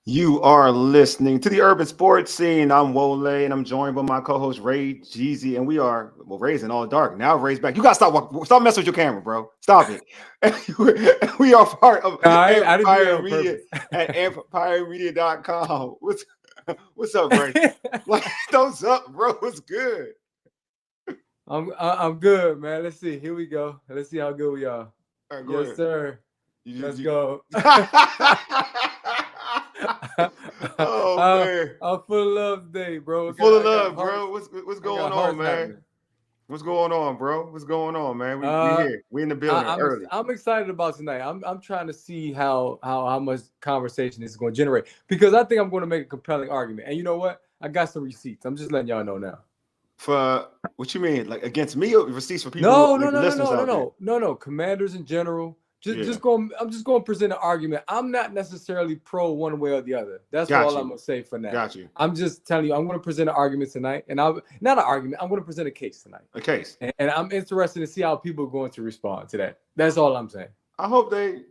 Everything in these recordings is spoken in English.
You are listening to the Urban Sports Scene. I'm Wole, and I'm joined by my co-host Ray Jeezy, and we are Ray's in all dark. Now Ray's back. You gotta stop messing with your camera, bro. Stop it. We are part of Nah, I didn't do that Empire on Media purpose. at empiremedia.com. What's up, Ray? Like, thumbs up, bro. What's good? I'm good, man. Let's see. Here we go. Let's see how good we are. All right, go Yes, ahead. sir. Let's go. Oh man, I'm full of love today, bro. full of I got love, hearts. bro. What's I going got on, hearts man? happening. What's going on, bro? What's going on, man? We Uh, here. We in the building early. I'm excited about tonight. I'm trying to see how much conversation this is going to generate because I think I'm going to make a compelling argument. And you know what? I got some receipts. I'm just letting y'all know now. For what you mean, like against me or receipts for people No, who no, like the no, no, listeners no, no, out there? no. Commanders in general. Yeah, I'm just going to present an argument. I'm not necessarily pro one way or the other. That's got all I'm you, going to say for now. got you. I'm just telling you, I'm going to present an argument tonight, and I'm not an argument. I'm going to present a case tonight, A case. and I'm interested to see how people are going to respond to that. That's all I'm saying. I hope they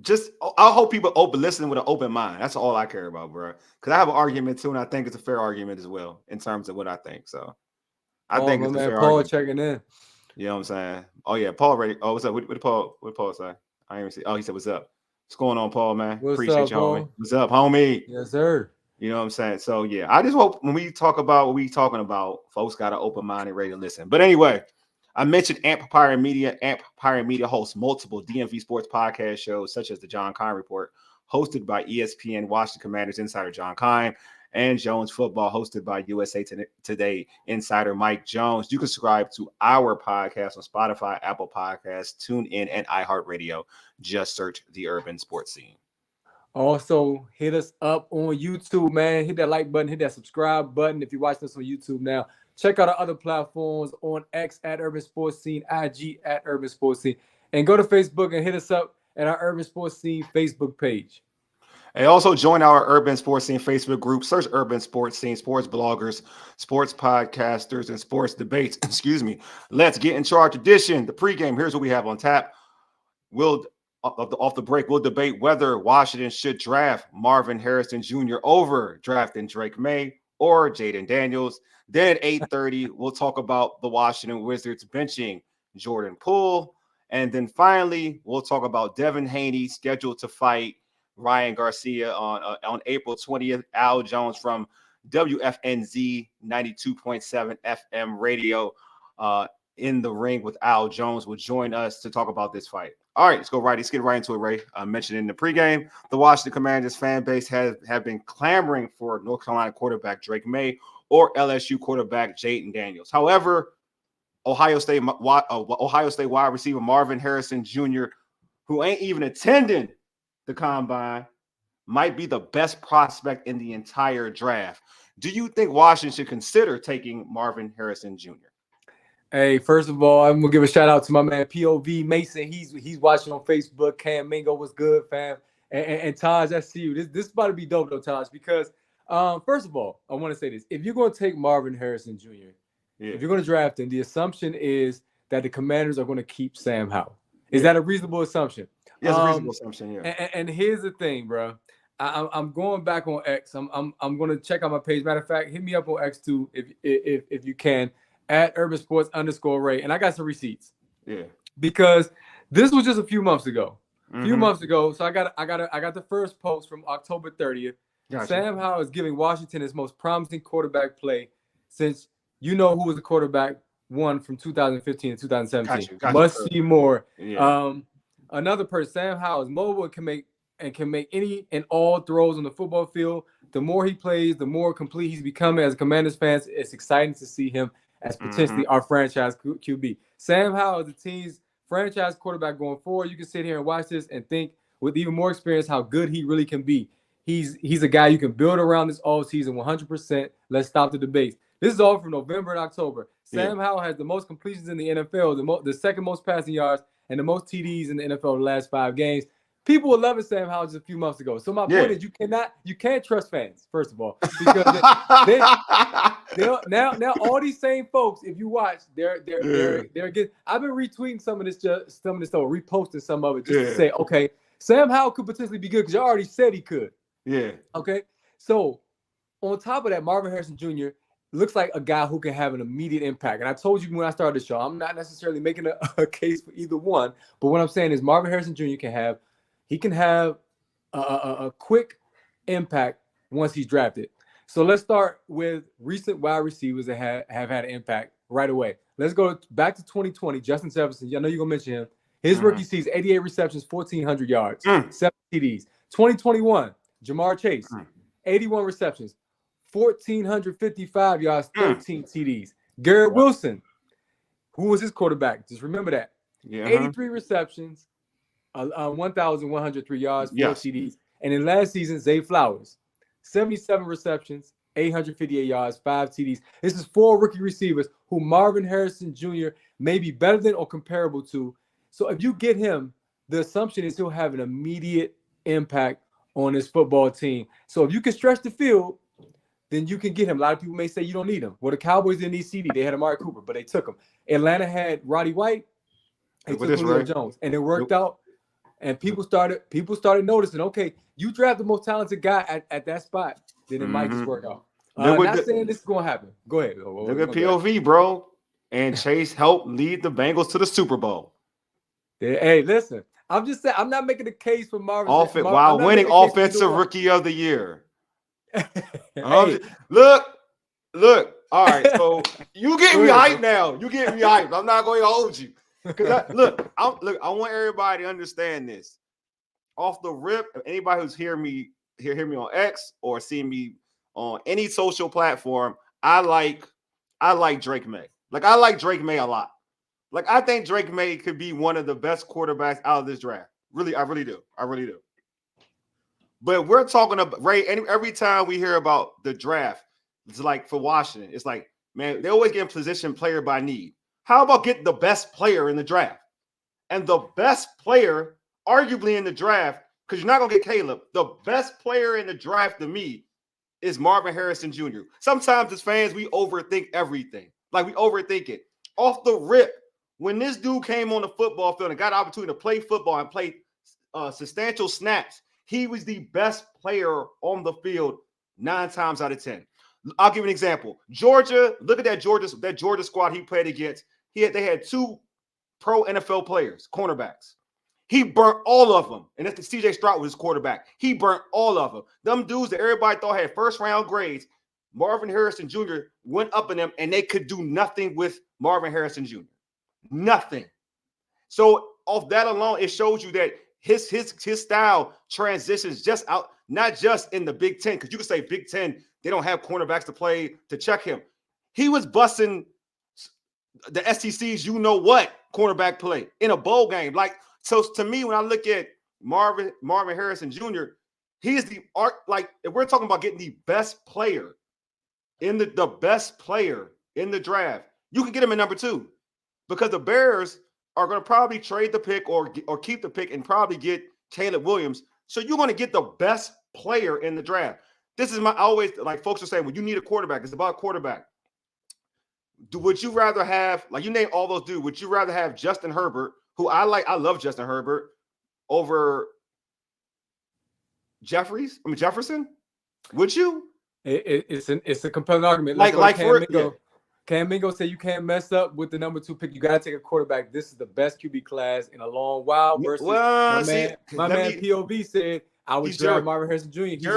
just. I hope people listening with an open mind. That's all I care about, bro. Because I have an argument too, and I think it's a fair argument as well in terms of what I think. So I Oh, think my it's a man, fair Paul argument. checking in. You know what I'm saying? Oh yeah, Paul ready. Oh, what's up? What did Paul say? I didn't even see. Oh, he said, "What's up? What's going on, Paul? Man, What's appreciate up, you, homie. Paul? What's up, homie? Yes, sir. You know what I'm saying? So yeah, I just hope when we talk about what we talking about, folks got an open mind and ready to listen. But anyway, I mentioned Empire Media. Empire Media hosts multiple DMV sports podcast shows, such as the John Kine Report, hosted by ESPN Washington Commanders insider John Kine, and Jones Football, hosted by USA Today insider Mike Jones. You can subscribe to our podcast on Spotify, Apple Podcasts, TuneIn, and iHeartRadio. Just search the Urban Sports Scene. Also, hit us up on YouTube, man. Hit that like button, hit that subscribe button. If you're watching us on YouTube now, check out our other platforms on X at Urban Sports Scene, IG at Urban Sports Scene, and go to Facebook and hit us up at our Urban Sports Scene Facebook page. And also join our Urban Sports Scene Facebook group. Search Urban Sports Scene, sports bloggers, sports podcasters, and sports debates. Excuse me. Let's get into our tradition. The pregame. Here's what we have on tap. We'll off the break, we'll debate whether Washington should draft Marvin Harrison Jr. over drafting Drake Maye or Jayden Daniels. Then at 8:30, we'll talk about the Washington Wizards benching Jordan Poole. And then finally, we'll talk about Devin Haney scheduled to fight Ryan Garcia on April 20th. Al Jones from WFNZ 92.7 FM radio in the ring with Al Jones will join us to talk about this fight. All right, let's get right into it, Ray. I mentioned in the pregame, the Washington Commanders fan base have been clamoring for North Carolina quarterback Drake Maye or LSU quarterback Jayden Daniels. However, Ohio State wide receiver Marvin Harrison Jr., who ain't even attending the combine, might be the best prospect in the entire draft. Do you think Washington should consider taking Marvin Harrison Jr.? Hey, first of all, I'm gonna give a shout out to my man POV Mason. He's watching on Facebook. Cam Mingo, what's good, fam? And Taj, I see you. This is about to be dope though, Taj, because first of all, I want to say this: if you're gonna take Marvin Harrison Jr., if you're gonna draft him, the assumption is that the Commanders are gonna keep Sam Howell. Is that a reasonable assumption? Yeah, it's a reasonable assumption. Yeah. And here's the thing, bro. I'm going back on X. I'm gonna check out my page. Matter of fact, hit me up on X too if you can. At Urban Sports _Ray, and I got some receipts. Yeah. Because this was just a few months ago. So I got the first post from October 30th. Gotcha. Sam Howell is giving Washington his most promising quarterback play since you know who was the quarterback one from 2015 and 2017. Must see more. Yeah. Another person, Sam Howell, is mobile and can make any and all throws on the football field. The more he plays, the more complete he's becoming. As Commanders fans, it's exciting to see him as potentially our franchise QB. Sam Howell is the team's franchise quarterback going forward. You can sit here and watch this and think with even more experience how good he really can be. He's a guy you can build around this offseason 100%. Let's stop the debates. This is all from November and October. Sam Howell has the most completions in the NFL, the second most passing yards, and the most TDs in the NFL the last 5 games. People were loving Sam Howell just a few months ago. So my point is, you can't trust fans, first of all, because now all these same folks, if you watch, they're getting. I've been retweeting some of this stuff, reposting some of it just to say, okay, Sam Howell could potentially be good because you already said he could. Yeah. Okay. So on top of that, Marvin Harrison Jr. looks like a guy who can have an immediate impact. And I told you when I started the show, I'm not necessarily making a case for either one, but what I'm saying is Marvin Harrison Jr. can have a quick impact once he's drafted. So let's start with recent wide receivers that have had an impact right away. Let's go back to 2020. Justin Jefferson, I know you're going to mention him. His rookie season, 88 receptions, 1,400 yards, 7 TDs. 2021, Jamar Chase, 81 receptions, 1,455 yards, 13 TDs. Garrett Wilson, who was his quarterback? Just remember that. 83 receptions, 1,103 yards, 4 TDs. And in last season, Zay Flowers, 77 receptions, 858 yards, 5 TDs. This is 4 rookie receivers who Marvin Harrison Jr. may be better than or comparable to. So if you get him, the assumption is he'll have an immediate impact on his football team. So if you can stretch the field, then you can get him. A lot of people may say you don't need him. Well, the Cowboys didn't need CD. They had Amari Cooper, but they took him. Atlanta had Roddy White. They took Julio Jones, and it worked out. And people started noticing, okay, you draft the most talented guy at that spot, then it might just work out. I'm not saying this is going to happen. Go ahead. Look at POV, bro. And Chase helped lead the Bengals to the Super Bowl. Hey, listen. I'm just saying, I'm not making a case for Marvin. While winning Offensive Rookie of the Year. Look. All right, so you get me hyped now. You get me hyped. I'm not going to hold you. Because I want everybody to understand this. Off the rip, if anybody who's hear me on X or see me on any social platform, I like Drake Maye. Like, I like Drake Maye a lot. Like, I think Drake Maye could be one of the best quarterbacks out of this draft. Really, I really do. But we're talking about every time we hear about the draft, it's like for Washington, it's like, man, they always get in position player by need. How about getting the best player in the draft? And the best player, arguably in the draft, because you're not going to get Caleb, the best player in the draft to me is Marvin Harrison Jr. Sometimes as fans, we overthink everything. Like, we overthink it. Off the rip, when this dude came on the football field and got an opportunity to play football and play substantial snaps, he was the best player on the field 9 times out of 10. I'll give you an example. Georgia, look at that Georgia squad he played against. They had 2 pro NFL players, cornerbacks. He burnt all of them. And that's CJ Stroud was his quarterback. He burnt all of them. Them dudes that everybody thought had first-round grades, Marvin Harrison Jr. went up in them, and they could do nothing with Marvin Harrison Jr. Nothing. So off that alone, it shows you that his style transitions just out, not just in the Big Ten, because you could say Big Ten, they don't have cornerbacks to play to check him. He was busting the SEC's cornerback play in a bowl game. Like, so to me, when I look at Marvin Harrison Jr., he's the art. Like, if we're talking about getting the best player in the best player in the draft, you can get him in number 2, because the Bears are going to probably trade the pick or keep the pick and probably get Caleb Williams. So you're going to get the best player in the draft. This is always, like, folks are saying, well, you need a quarterback. It's about quarterback. Would you rather have, like, you name all those dudes, would you rather have Justin Herbert, who I love Justin Herbert, over Jefferson? Would you? It's a compelling argument. Cam Mingo said you can't mess up with the number 2 pick. You got to take a quarterback. This is the best QB class in a long while. Versus my man POV said I would draft Marvin Harrison Jr.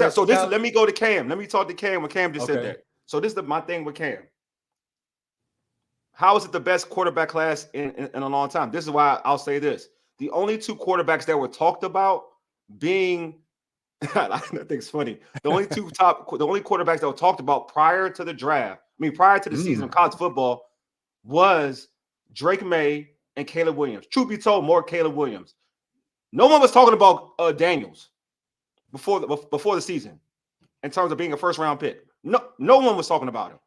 So let me go to Cam. Let me talk to Cam when Cam just said that. So this is my thing with Cam. How is it the best quarterback class in a long time? This is why I'll say this. The only 2 quarterbacks that were talked about being, I think it's funny. The only quarterbacks that were talked about prior to the draft, prior to the season of college football, was Drake Maye and Caleb Williams. Truth be told, more Caleb Williams. No one was talking about Daniels before the season in terms of being a first-round pick. No one was talking about him.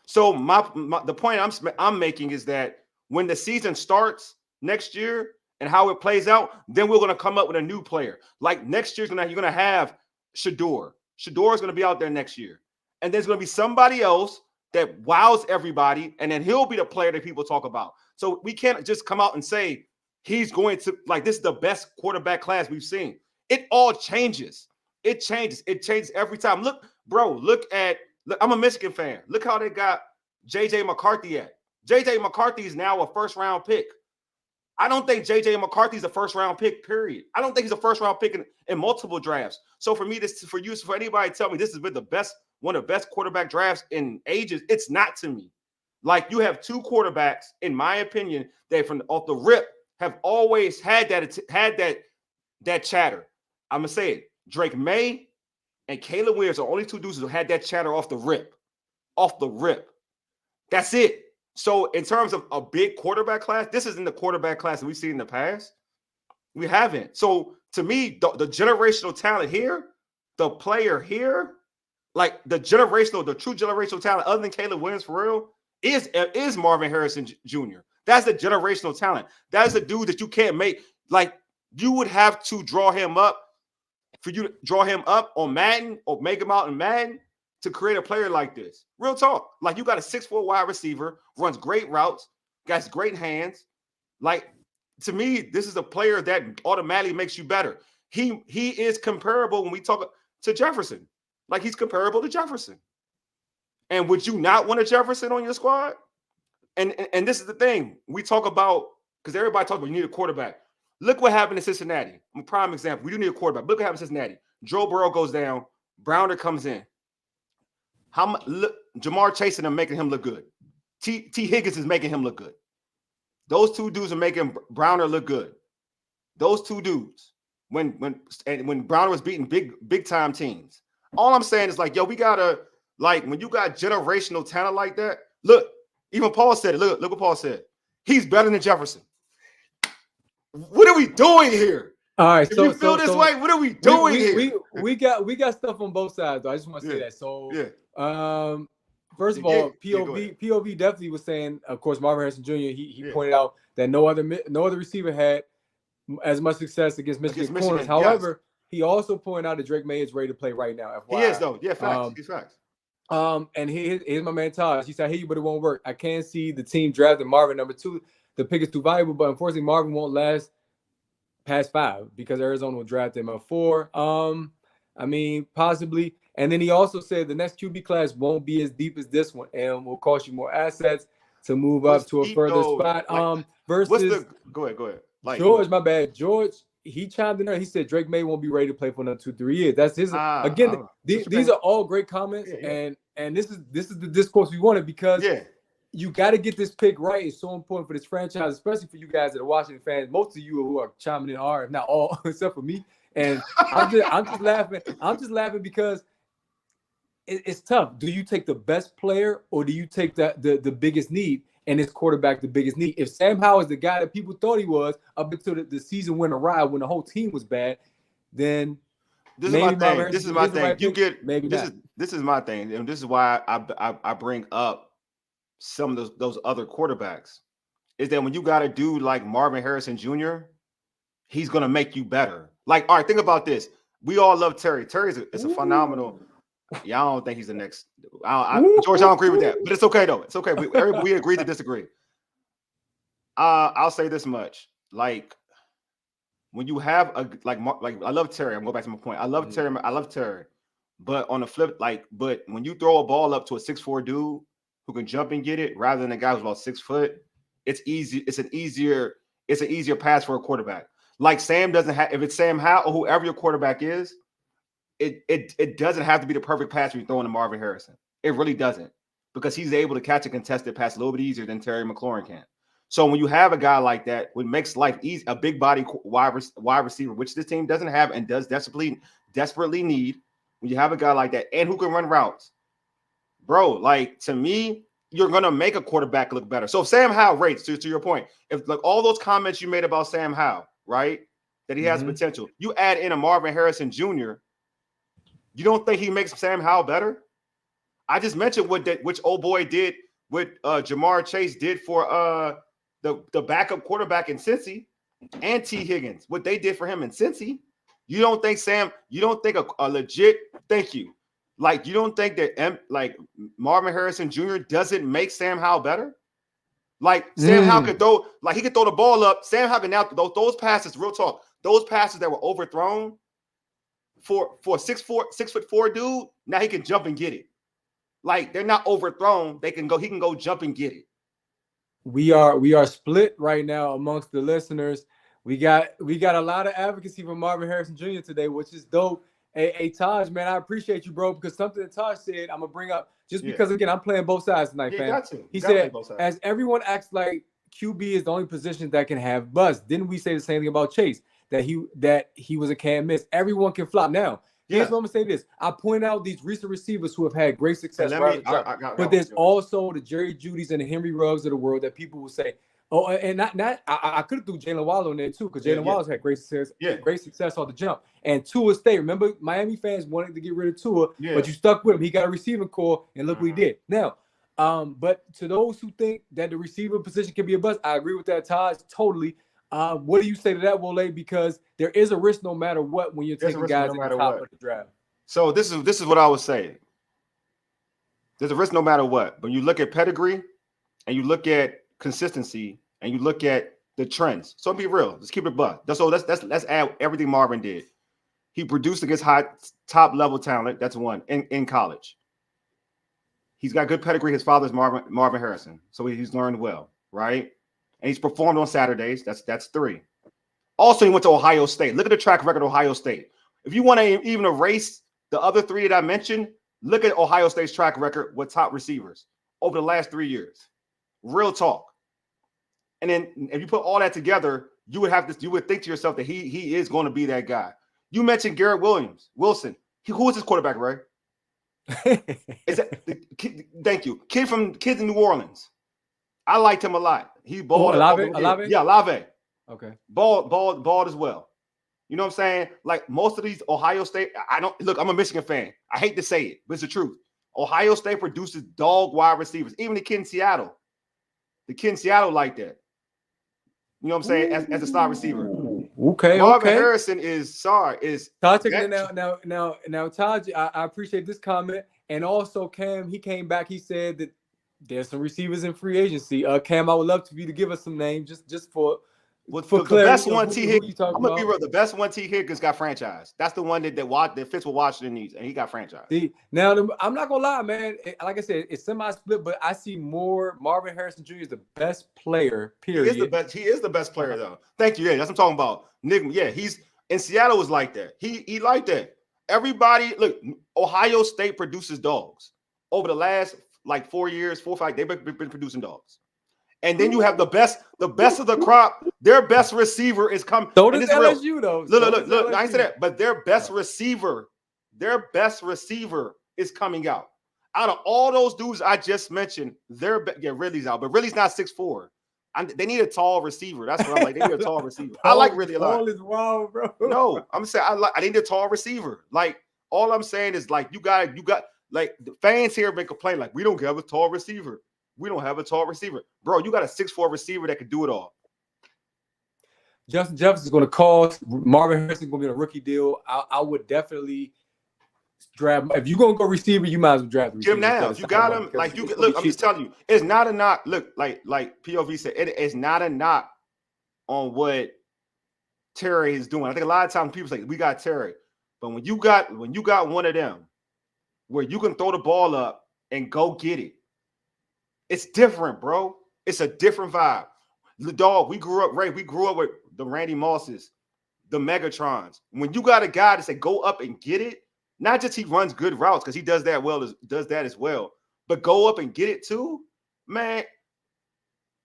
So the point I'm making is that when the season starts next year and how it plays out, then we're going to come up with a new player. Like, next year, you're going to have Shador. Shador is going to be out there next year. And there's going to be somebody else that wows everybody, and then he'll be the player that people talk about. So we can't just come out and say he's going to, like, this is the best quarterback class we've seen. It all changes. It changes. It changes every time. Look, bro, I'm a Michigan fan. Look how they got J.J. McCarthy at. J.J. McCarthy is now a first-round pick. I don't think J.J. McCarthy's a first-round pick, period. I don't think he's a first-round pick in multiple drafts. So for me, for anybody to tell me this has been one of the best quarterback drafts in ages, it's not to me. Like, you have two quarterbacks, in my opinion, that from off the rip have always had that chatter. I'm gonna say it. Drake Maye and Caleb Williams are only two dudes who had that chatter off the rip. Off the rip. That's it. So in terms of a big quarterback class, this isn't the quarterback class that we've seen in the past. We haven't. So to me, the generational talent here, the player here, like the true generational talent, other than Caleb Williams for real, is Marvin Harrison Jr. That's the generational talent. That's a dude that you can't make. Like, you would have to draw him up for you to draw him up on Madden or make him out in Madden to create a player like this. Real talk. Like, you got a 6'4" wide receiver, runs great routes, got great hands. Like, to me, this is a player that automatically makes you better. He is comparable when we talk to Jefferson. Like, he's comparable to Jefferson. And would you not want a Jefferson on your squad? And this is the thing. We talk about, because everybody talks about you need a quarterback. Look what happened in Cincinnati. A prime example. We do need a quarterback. Look what happened in Cincinnati. Joe Burrow goes down. Browner comes in. Jamar Chase and them making him look good. T. Higgins is making him look good. Those two dudes are making Browner look good. Those two dudes. When Browner was beating big time teams. All I'm saying is, like, yo, we gotta, like, when you got generational talent like that, look, even Paul said it. Look what Paul said. He's better than Jefferson. What are we doing here? All right, if you feel this way, what are we doing here? We got stuff on both sides, though. I just want to say that. So, first of all, POV definitely was saying, of course, Marvin Harrison Jr. He pointed out that no other receiver had as much success against Michigan corners. However, he also pointed out that Drake Maye is ready to play right now. FYI. He is, though. Yeah, facts. He's facts. And here's my man Taj. He said, "I hear you, but it won't work. I can't see the team drafting Marvin number 2. The pick is too valuable, but unfortunately, Marvin won't last past 5 because Arizona will draft him at 4. I mean, possibly." And then he also said the next QB class won't be as deep as this one, and will cost you more assets to move up to a further spot. Versus go ahead. Like, George, my bad. George, he chimed in there. He said Drake Maye won't be ready to play for another 2-3 years. That's his. These are all great comments, and this is the discourse we wanted, because you got to get this pick right. It's so important for this franchise, especially for you guys that are Washington fans. Most of you who are chiming in are, if not all, except for me. And I'm just laughing. I'm just laughing because it's tough. Do you take the best player, or do you take the biggest need? And his quarterback, the biggest need. If Sam Howell is the guy that people thought he was up until the season went awry when the whole team was bad, then this is my thing. This is my thing. This is my thing, and this is why I bring up some of those other quarterbacks. Is that when you got a dude like Marvin Harrison Jr., he's gonna make you better. Like, all right, think about this. We all love Terry. Terry is a phenomenal. Yeah, I don't think he's the next. George, I don't agree with that, but it's okay though. It's okay. We agree to disagree. I'll say this much: like, when you have like I love Terry. I'm going back to my point. I love Terry. I love Terry. But on the flip, but when you throw a ball up to a 6'4" dude who can jump and get it, rather than a guy who's about 6 foot, it's easy. It's an easier pass for a quarterback. Like, Sam doesn't have. If it's Sam Howell or whoever your quarterback is. It doesn't have to be the perfect pass when you're throwing to Marvin Harrison. It really doesn't, because he's able to catch a contested pass a little bit easier than Terry McLaurin can. So when you have a guy like that, what makes life easy, a big body wide receiver, which this team doesn't have and does desperately need, when you have a guy like that and who can run routes, bro, like, to me, you're going to make a quarterback look better. So if Sam Howell rates, to your point, if like all those comments you made about Sam Howell, right, that he has potential, you add in a Marvin Harrison Jr., you don't think he makes Sam Howell better? I just mentioned which old boy did, what Jamar Chase did for the backup quarterback in Cincy, and T. Higgins, what they did for him in Cincy. You don't think a legit, thank you. Like, you don't think that Marvin Harrison Jr. doesn't make Sam Howell better? Like, Sam Howell could throw, like, he could throw the ball up. Sam Howell can now those passes, real talk, those passes that were overthrown, for a 6'4" dude, now he can jump and get it. Like they're not overthrown. He can go jump and get it. We are split right now amongst the listeners. We got a lot of advocacy for Marvin Harrison Jr. today, which is dope. Hey, Taj, man, I appreciate you, bro, because something that Taj said, I'm gonna bring up just because again, I'm playing both sides tonight, fam. He said, as everyone acts like QB is the only position that can have buzz. Didn't we say the same thing about Chase? That he was a can't miss. Everyone can flop. Now, here's what I'm gonna say this. I point out these recent receivers who have had great success. But there's also the Jerry Judys and the Henry Ruggs of the world that people will say, oh, and I could have threw Jalen Waddle in there too, because Jalen Waddle's had great success on the jump. And Tua State, remember, Miami fans wanted to get rid of Tua, but you stuck with him. He got a receiving core, and look what he did. Now, but to those who think that the receiver position can be a bust, I agree with that, Taj, totally. What do you say to that, Wole? Because there is a risk no matter what when you're taking guys at the top of the draft. So this is what I was saying. There's a risk no matter what. When you look at pedigree and you look at consistency and you look at the trends. So be real. Let's keep it buck. Let's add everything Marvin did. He produced against high top level talent. That's one in college. He's got good pedigree. His father's Marvin Harrison. So he's learned well, right? And he's performed on Saturdays. That's 3. Also, he went to Ohio State. Look at the track record of Ohio State. If you want to even erase the other 3 that I mentioned, look at Ohio State's track record with top receivers over the last 3 years. Real talk. And then if you put all that together, you would think to yourself that he is going to be that guy. You mentioned Garrett Wilson. Who is his quarterback, Ray? Thank you. Kids in New Orleans. I liked him a lot. He balled. Olave? Yeah, Olave. Okay. Balled as well. You know what I'm saying? Like most of these Ohio State, I'm a Michigan fan. I hate to say it, but it's the truth. Ohio State produces dog wide receivers. Even the kid in Seattle. The kid in Seattle like that. You know what I'm saying? As a slot receiver. Okay. Marvin Harrison is Todd taking it now. Todd, I appreciate this comment. And also, Cam, he came back. He said that there's some receivers in free agency. Cam, I would love for you to give us some names just for clarity. The best one, T. Higgins. I'm gonna be real. The best one, T. Higgins got franchised. That's the one that fits what Washington needs, and he got franchised. See, now I'm not gonna lie, man. Like I said, it's semi-split, but I see more Marvin Harrison Jr. is the best player. Period. He is the best player, though. Thank you. Yeah, that's what I'm talking about. Nick, yeah, he's in Seattle was like that. He liked that. Everybody, look, Ohio State produces dogs over the last 4 years, 4 or 5. They've been producing dogs. And then you have the best of the crop. Their best receiver is coming. So does LSU, though. Look. I ain't say that, but their best receiver is coming out. Out of all those dudes I just mentioned, Ridley's out, but Ridley's not 6'4". They need a tall receiver. That's what I'm like. They need a tall receiver. I like Ridley a lot. Tall is wild, bro. No, I'm saying I need a tall receiver. Like all I'm saying is like you got like the fans here have been complaining like we don't have a tall receiver. We don't have a tall receiver. Bro, you got a 6'4" receiver that can do it all. Justin Jefferson is going to cost. Marvin Harrison is going to be on a rookie deal. I would definitely draft. If you're going to go receiver, you might as well draft the receiver. Jim Nance, you got him. Like you look, I'm just telling you, it's not a knock. Look, like POV said, it's not a knock on what Terry is doing. I think a lot of times people say we got Terry, but when you got one of them where you can throw the ball up and go get it. It's different, bro. It's a different vibe. The dog, we grew up with the Randy Mosses, the Megatrons. When you got a guy to say go up and get it, not just he runs good routes because he does that as well, but go up and get it too, man.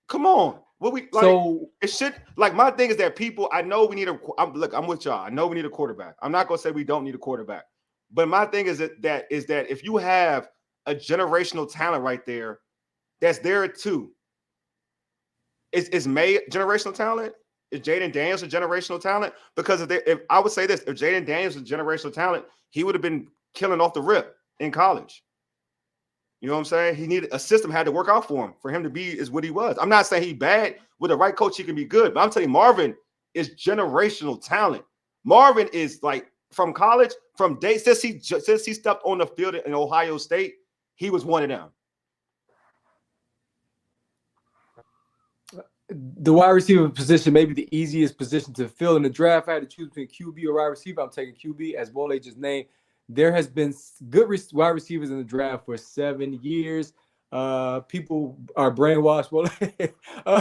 Come on. It should my thing is that people. I know we need I'm with y'all. I know we need a quarterback. I'm not gonna say we don't need a quarterback, but my thing is that if you have a generational talent right there. That's there too. Is Maye generational talent? Is Jayden Daniels a generational talent? Because if I would say this, if Jayden Daniels was a generational talent, he would have been killing off the rip in college. You know what I'm saying? A system had to work out for him to be is what he was. I'm not saying he's bad. With the right coach, he can be good. But I'm telling you, Marvin is generational talent. Marvin is like from college, since he stepped on the field in Ohio State, he was one of them. the wide receiver position may be the easiest position to fill in the draft. I had to choose between QB or wide receiver. I'm taking QB, as Wole just named. There has been good wide receivers in the draft for 7 years. People are brainwashed.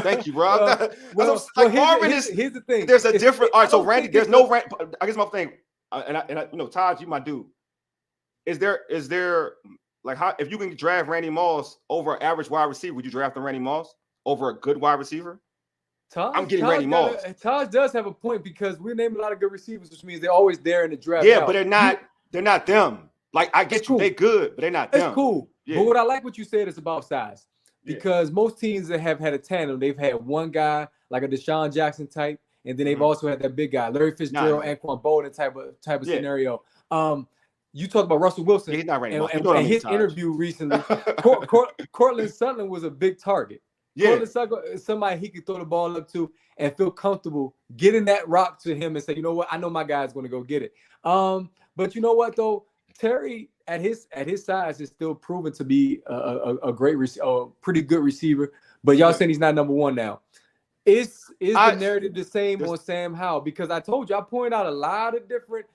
Thank you, bro. Here's the thing. There's a different. All right, so Randy, there's no Randy. I guess my thing, and I, Todd, you my dude. Is there like how if you can draft Randy Moss over an average wide receiver, would you draft the Randy Moss over a good wide receiver? I'm getting Randy Moss. Taj does have a point because we name a lot of good receivers, which means they're always there in the draft. Yeah, but they're not them. Like I get you, they good, but they're not them. That's cool. Yeah. But what I like what you said is about size. Because most teams that have had a tandem, they've had one guy like a Deshaun Jackson type, and then they've also had that big guy, Larry Fitzgerald, Anquan Bolden type of scenario. You talked about Russell Wilson, he's not Randy Moss. And his interview recently. Cortland Sutton was a big target. Yeah, Cortland Sutton, somebody he could throw the ball up to and feel comfortable getting that rock to him and say, you know what, I know my guy's going to go get it. But you know what though, Terry at his size is still proven to be a pretty good receiver. But y'all saying he's not number one now. Is the narrative the same on Sam Howell? Because I told you, I pointed out a lot of different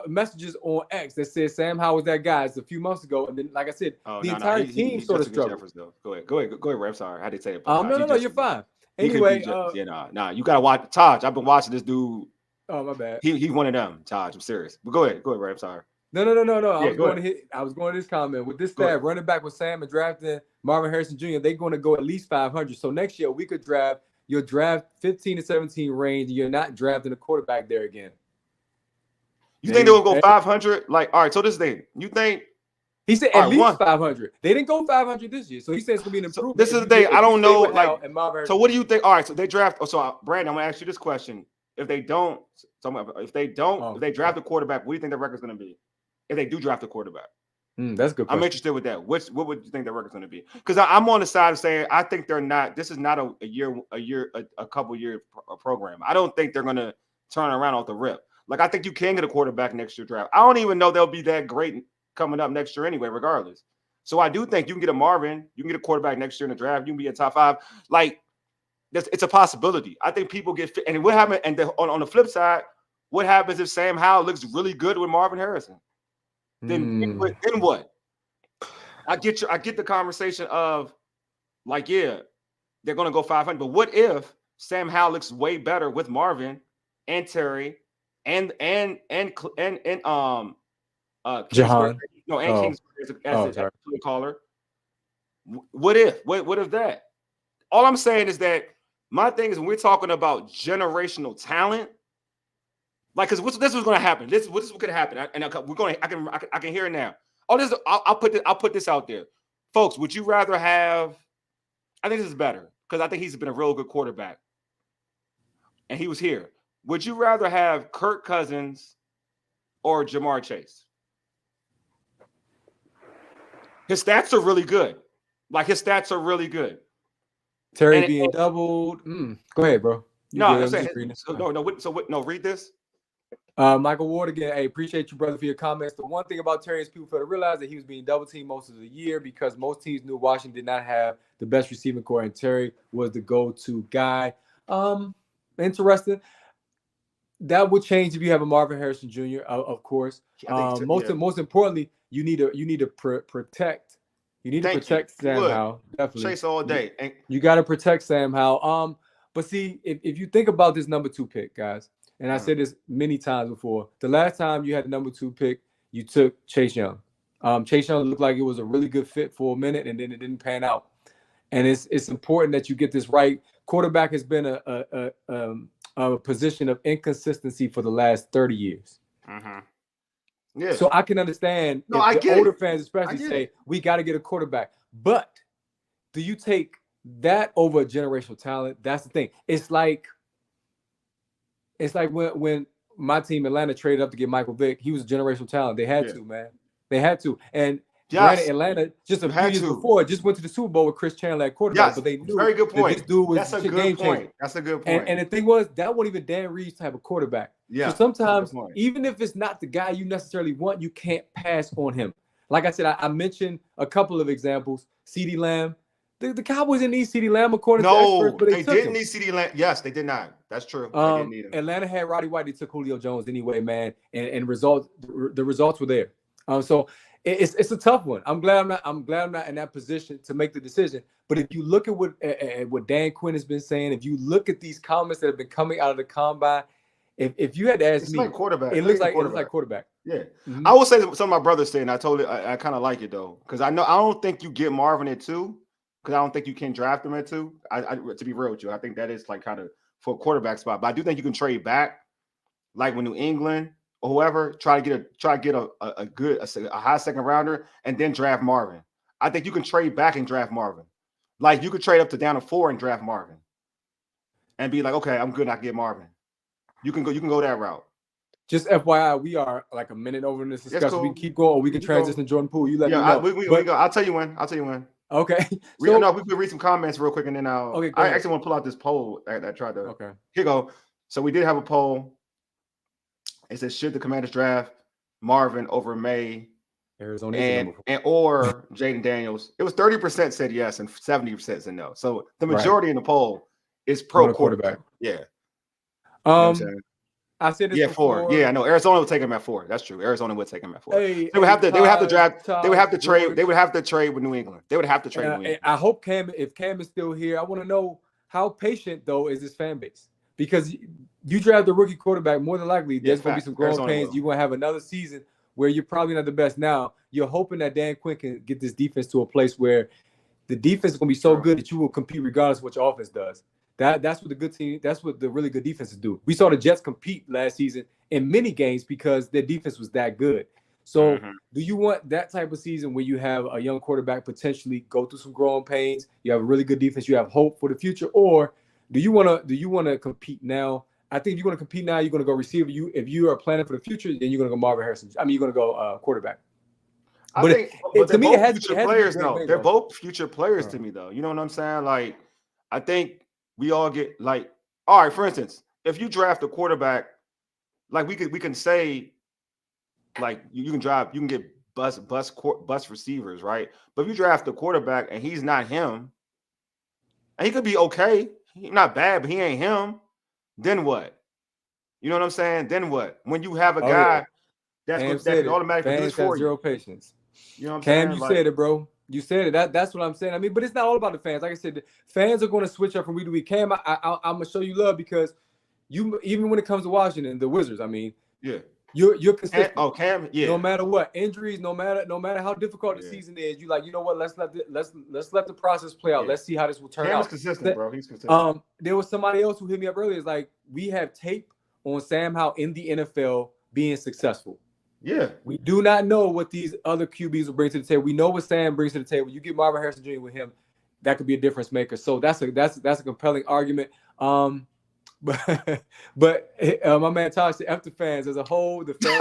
messages on X that said Sam Howell was that guy. It's a few months ago, and then like I said, entire team sort of struggled. Go ahead, Ray. I'm sorry, how did they say it? No, you're fine. Anyway, you gotta watch Taj. I've been watching this dude. Oh my bad. He one of them, Taj. I'm serious. But go ahead, Ray. I'm sorry. No. I was going to this comment with this stab running back with Sam and drafting Marvin Harrison Jr. They're going to go at least 500. So next year we could draft 15 to 17 range. And you're not drafting a quarterback there again. You think they will go 500? Like, all right. So this thing, you think he said at least 500? They didn't go 500 this year, so he said it's gonna be an improvement. So this is the thing. I don't know. Like, so what do you think? All right. So they draft. So Brandon, I'm gonna ask you this question. If they draft a quarterback, what do you think the record's gonna be? If they do draft a quarterback, that's good. I'm interested with that. What would you think the record's going to be? Because I'm on the side of saying I think they're not. This is not a couple year program. I don't think they're going to turn around off the rip. Like I think you can get a quarterback next year draft. I don't even know they'll be that great coming up next year anyway, regardless. So I do think you can get a Marvin. You can get a quarterback next year in the draft. You can be a top 5. Like it's a possibility. I think people get fit. And what happened? And on the flip side, what happens if Sam Howell looks really good with Marvin Harrison? Then what? I get the conversation of like, yeah, they're gonna go 500. But what if Sam Howell looks way better with Marvin and Terry and Jahan? Kingsbury as a caller. What if that? All I'm saying is that my thing is when we're talking about generational talent. Like, cause this was going to happen. This was going to happen, and I can hear it now. Oh, this I'll put this out there, folks. Would you rather have? I think this is better because I think he's been a real good quarterback, and he was here. Would you rather have Kirk Cousins or Jamar Chase? His stats are really good. Like his stats are really good. Terry being doubled. Go ahead, bro. No, read this. Michael Ward again. Hey, appreciate you, brother, for your comments. The one thing about Terry is people fail to realize that he was being double teamed most of the year because most teams knew Washington did not have the best receiving core, and Terry was the go-to guy. Interesting. That would change if you have a Marvin Harrison Jr. Of course. Most importantly, you need to protect. You need to protect Sam Howell. Definitely. Chase all day. You got to protect Sam Howell. But see, if you think about this number 2 pick, guys. And I said this many times before. The last time you had the number 2 pick, you took Chase Young. Chase Young looked like it was a really good fit for a minute, and then it didn't pan out. And it's important that you get this right. Quarterback has been a position of inconsistency for the last 30 years. Yeah. So I can understand if the older fans especially say, we got to get a quarterback. But do you take that over a generational talent? That's the thing. It's like when my team Atlanta traded up to get Michael Vick. He was a generational talent. They had to, man. They had to. And granted, Atlanta just a few years before just went to the Super Bowl with Chris Chandler at quarterback. But they knew very good point. This dude was That's a good point. That's a good point. And the thing was, that wasn't even Dan Reeves type of quarterback. Yeah. So sometimes, even if it's not the guy you necessarily want, you can't pass on him. Like I said, I mentioned a couple of examples. CeeDee Lamb. The Cowboys didn't need CeeDee Lamb according to No, experts, but they took didn't him. need CeeDee Lamb. Yes, they did not. That's true. They didn't need him. Atlanta had Roddy White. They took Julio Jones anyway, man, and the results were there. So it's a tough one. I'm glad I'm not in that position to make the decision. But if you look at what Dan Quinn has been saying, if you look at these comments that have been coming out of the combine, if you had to ask it's me, like quarterback. it looks like quarterback. Yeah, Mm-hmm. I will say that some of my brothers saying I kind of like it though, because I don't think you get Marvin at 2, because I don't think you can draft him at 2. I to be real with you, I think that is like kind of for a quarterback spot, but I do think you can trade back, like when New England or whoever try to get a good high second rounder and then draft Marvin. I think you can trade back and draft Marvin. Like you could trade up to down to 4 and draft Marvin, and be like, okay, I'm good. I can get Marvin. You can go that route. Just FYI, we are like a minute over in this discussion. Cool. We can keep going, or we can transition to Jordan Poole. You let me know. We go. I'll tell you when. Okay. We can read some comments real quick, and then I actually want to pull out this poll that I tried to. Okay. Here you go. So we did have a poll. It says, should the Commanders draft Marvin over Maye, Arizona, or Jayden Daniels? It was 30% said yes and 70% said no. So the majority in the poll is pro quarterback. Yeah. You know what I'm saying? I said this before. 4. Yeah, I know. Arizona would take him at 4. That's true. Arizona would take him at 4. They would have to draft. They would have to trade. They would have to trade with New England. They would have to trade with New England. I hope if Cam is still here, I want to know how patient though is his fan base, because you draft a rookie quarterback, more than likely there's going to be some growing pains. You're going to have another season where you're probably not the best. Now you're hoping that Dan Quinn can get this defense to a place where the defense is going to be so good that you will compete regardless of what your offense does. That's what the good team. That's what the really good defenses do. We saw the Jets compete last season in many games because their defense was that good. So, do you want that type of season where you have a young quarterback potentially go through some growing pains? You have a really good defense. You have hope for the future, or do you want to compete now? I think if you're going to compete now, you're going to go receiver. If you are planning for the future, then you're going to go Marvin Harrison. I mean, you're going to go quarterback. But to me, it has future players. No, they're both future players to me, though. You know what I'm saying? Like, I think we all get like, all right. For instance, if you draft a quarterback, like we can say, like you can get bust receivers, right? But if you draft a quarterback and he's not him, and he could be okay, he's not bad, but he ain't him, then what? You know what I'm saying? Then what? When you have a guy that can automatically do this for you. Zero patience. You know what I'm saying? Cam, you said it, bro. You said it. That's what I'm saying. I mean, but it's not all about the fans. Like I said, the fans are going to switch up from week to week. Cam, I'm gonna show you love because you, even when it comes to Washington, the Wizards. I mean, you're consistent. Cam, no matter what, injuries, no matter how difficult the season is, you like, you know what? Let's let the process play out. Let's see how this will turn out. Cam's consistent, bro. He's consistent. There was somebody else who hit me up earlier. It's like, we have tape on Sam Howell in the NFL being successful. Yeah, we do not know what these other QBs will bring to the table. We know what Sam brings to the table. You get Marvin Harrison Jr. with him, that could be a difference maker. So that's a compelling argument. But my man Todd said, F the fans as a whole. The fans.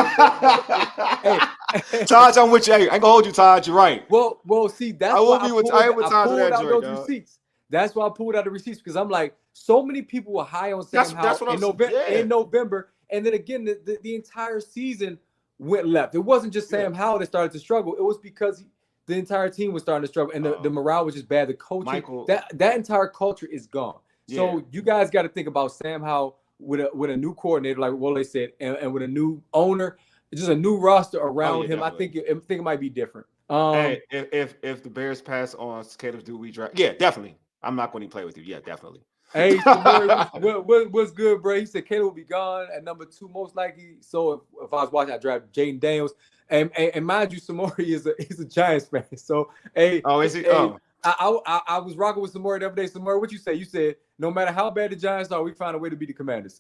Todd, I'm with you. Hey, I ain't gonna hold you, Todd. You're right. Well, see, that's why I pulled out those receipts. That's why I pulled out the receipts, because I'm like, so many people were high on Sam Howell in November, and then again the entire season went left. It wasn't just Sam Howell that started to struggle. It was because the entire team was starting to struggle, and the morale was just bad. The coaching, that entire culture is gone. So you guys got to think about Sam Howell with a new coordinator, like Wole said, and with a new owner, just a new roster around him. Definitely. I think it might be different. Hey, if the Bears pass on Caleb, do we draft? Yeah, definitely. I'm not going to play with you. Yeah, definitely. Hey, what's good, bro? He said Caleb will be gone at number 2, most likely. So if I was watching, I draft Jayden Daniels. And mind you, Samori is a Giants fan. So is he? I was rocking with Samori the other day. Samori, what you say? You said no matter how bad the Giants are, we find a way to beat the Commanders.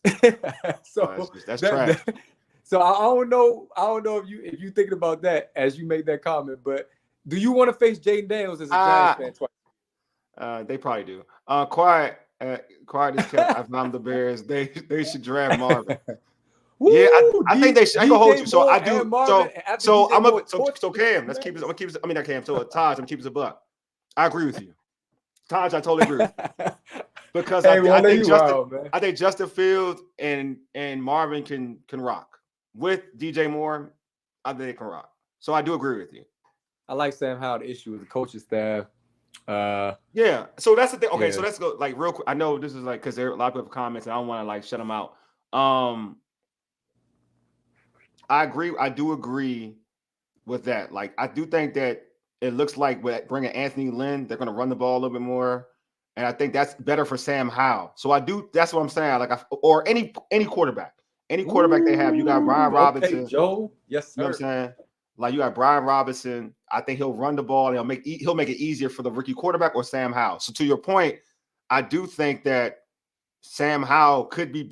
So that's trash. So I don't know if you thinking about that as you make that comment. But do you want to face Jayden Daniels as a Giants fan twice? They probably do. Quiet is kept. I found the Bears. They should draft Marvin. Woo, yeah, I think they should. I can hold you. So I do. Marvin, so Cam. Let's keep it. I'm gonna keep it. I mean, not Cam. So Taj, I'm gonna keep it a buck. I agree with you, Taj. I totally agree with you. Because I think Justin Fields and Marvin can rock with DJ Moore. I think they can rock. So I do agree with you. I like Sam Howell. The issue with the coaching staff. Yeah. So that's the thing. Okay, yeah. so let's go like real quick. I know this is like because there are a lot of people have comments and I don't want to like shut them out. I agree. I do agree with that. Like, I do think that it looks like with bringing Anthony Lynn, they're going to run the ball a little bit more, and I think that's better for Sam Howell. So I do. That's what I'm saying. Like, or any quarterback, they have. You got Brian Robinson. Okay, Joe. Yes, sir. You know what I'm saying? Like, you got Brian Robinson. I think he'll run the ball and he'll make it easier for the rookie quarterback or Sam Howell. So to your point, I do think that Sam Howell could be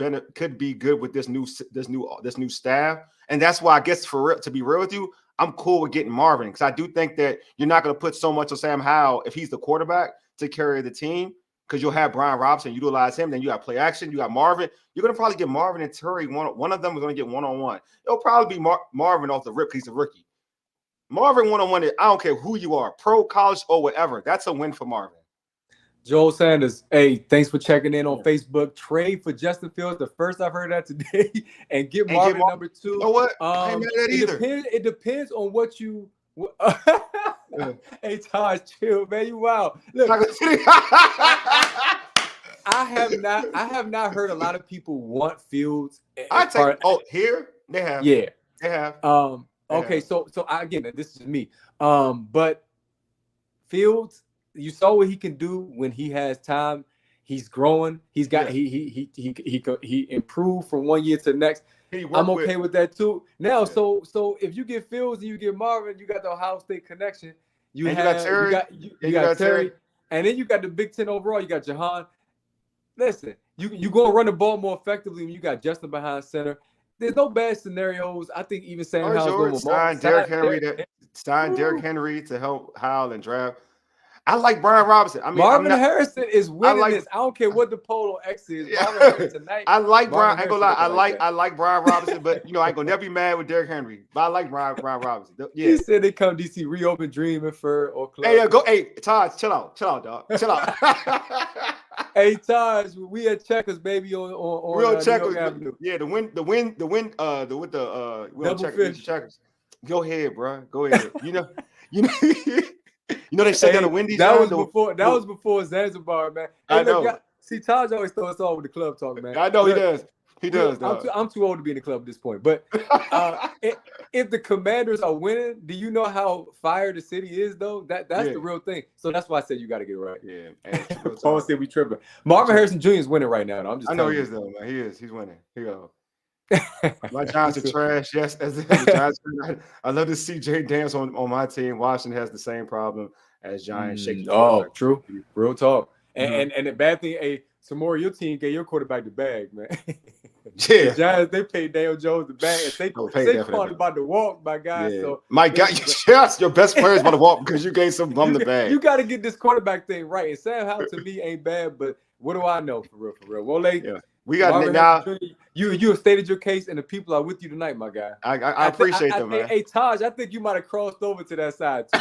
good with this new staff, and that's why I guess to be real with you, I'm cool with getting Marvin because I do think that you're not going to put so much on Sam Howell if he's the quarterback to carry the team because you'll have Brian Robinson utilize him. Then you got play action, you got Marvin. You're going to probably get Marvin and Terry. One of them is going to get one-on-one. It'll probably be Marvin off the rip because he's a rookie. Marvin one-on-one. I don't care who you are, pro, college, or whatever. That's a win for Marvin. Joel Sanders, hey, thanks for checking in on Facebook. Trade for Justin Fields, the first I've heard that today, and get Marvin number 2. You know what? I ain't mad at that either. It depends on what you. Hey, Taj, chill, man. You wild. Look, I have not heard a lot of people want Fields. Here they have. Yeah, they have. Okay, so again, this is me. But Fields. You saw what he can do when he has time. He's growing. He's got he improved from one year to the next. I'm okay with that too. Now, so if you get Fields and you get Marvin, you got the Ohio State connection. You got Terry, and then you got the Big Ten overall. You got Jahan. Listen, you gonna run the ball more effectively when you got Justin behind center. There's no bad scenarios. I think even Sam Howell's going to sign Derrick Henry to help Howell and draft. I like Brian Robinson. I mean, Marvin Harrison is winning this. I don't care what the poll on X is. Tonight. I like Brian. I ain't gonna lie. I like Brian Robinson, but I ain't gonna never be mad with Derrick Henry. But I like Brian Robinson. Yeah. He said they come DC reopen Dreaming for or club. Hey, Hey, Taj, chill out, dog. Chill out. Hey, Taj, we at Checkers, baby, on real Checkers. Yeah, the win. Checkers. Go ahead, bro. Go ahead. You know they shut down the Wendy's. That was before Zanzibar, man. Hey, I know. See, Taj always throw us off with the club talk, man. I know he does. He does. I'm too old to be in the club at this point. But if the Commanders are winning, do you know how fire the city is, though? That's the real thing. So that's why I said you got to get it right. Yeah. Paul said we tripping. Marvin Harrison Jr. is winning right now. I know he is, though, man. He is. He's winning. Here you go. My Giants are trash. Yes, as the Giants. I love to see Jayden Daniels on my team. Washington has the same problem as Giants. True. Real talk. And the bad thing, Samora, your team gave your quarterback the bag, man. Yeah, the Giants, they paid Daniel Jones the bag. Saquon about to walk, my guy. Yeah. So my God, yes, your best player is about to walk because you gave some bum the bag. You got to get this quarterback thing right. And Sam Howell to me ain't bad, but what do I know for real? Well, we got it now. You have stated your case, and the people are with you tonight, my guy. I appreciate them, man. Hey, Taj, I think you might have crossed over to that side too.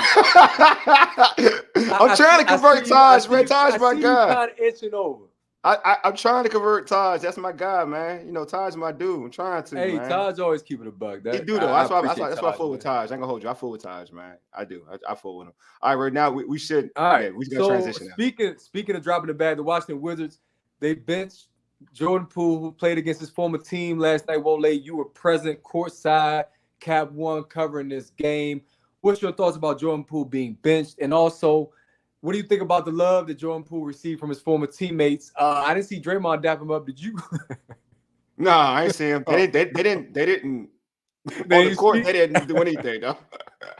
I'm trying to convert Taj, man. Taj, my guy. You kind of itching over. I'm trying to convert Taj. That's my guy, man. Taj my dude. I'm trying to. Hey, man. Taj always keeping a buck. He do though. That's why I fool with Taj. I ain't gonna hold you. I fool with Taj, man. I do. I fool with him. All right, right now we should. All right, we gotta transition. Speaking of dropping the bag, the Washington Wizards, they benched Jordan Poole, who played against his former team last night. Wole, you were present courtside, Cap One, covering this game. What's your thoughts about Jordan Poole being benched? And also, what do you think about the love that Jordan Poole received from his former teammates? I didn't see Draymond dap him up. Did you? No, I ain't see him. They didn't. On the court, they didn't do anything. No.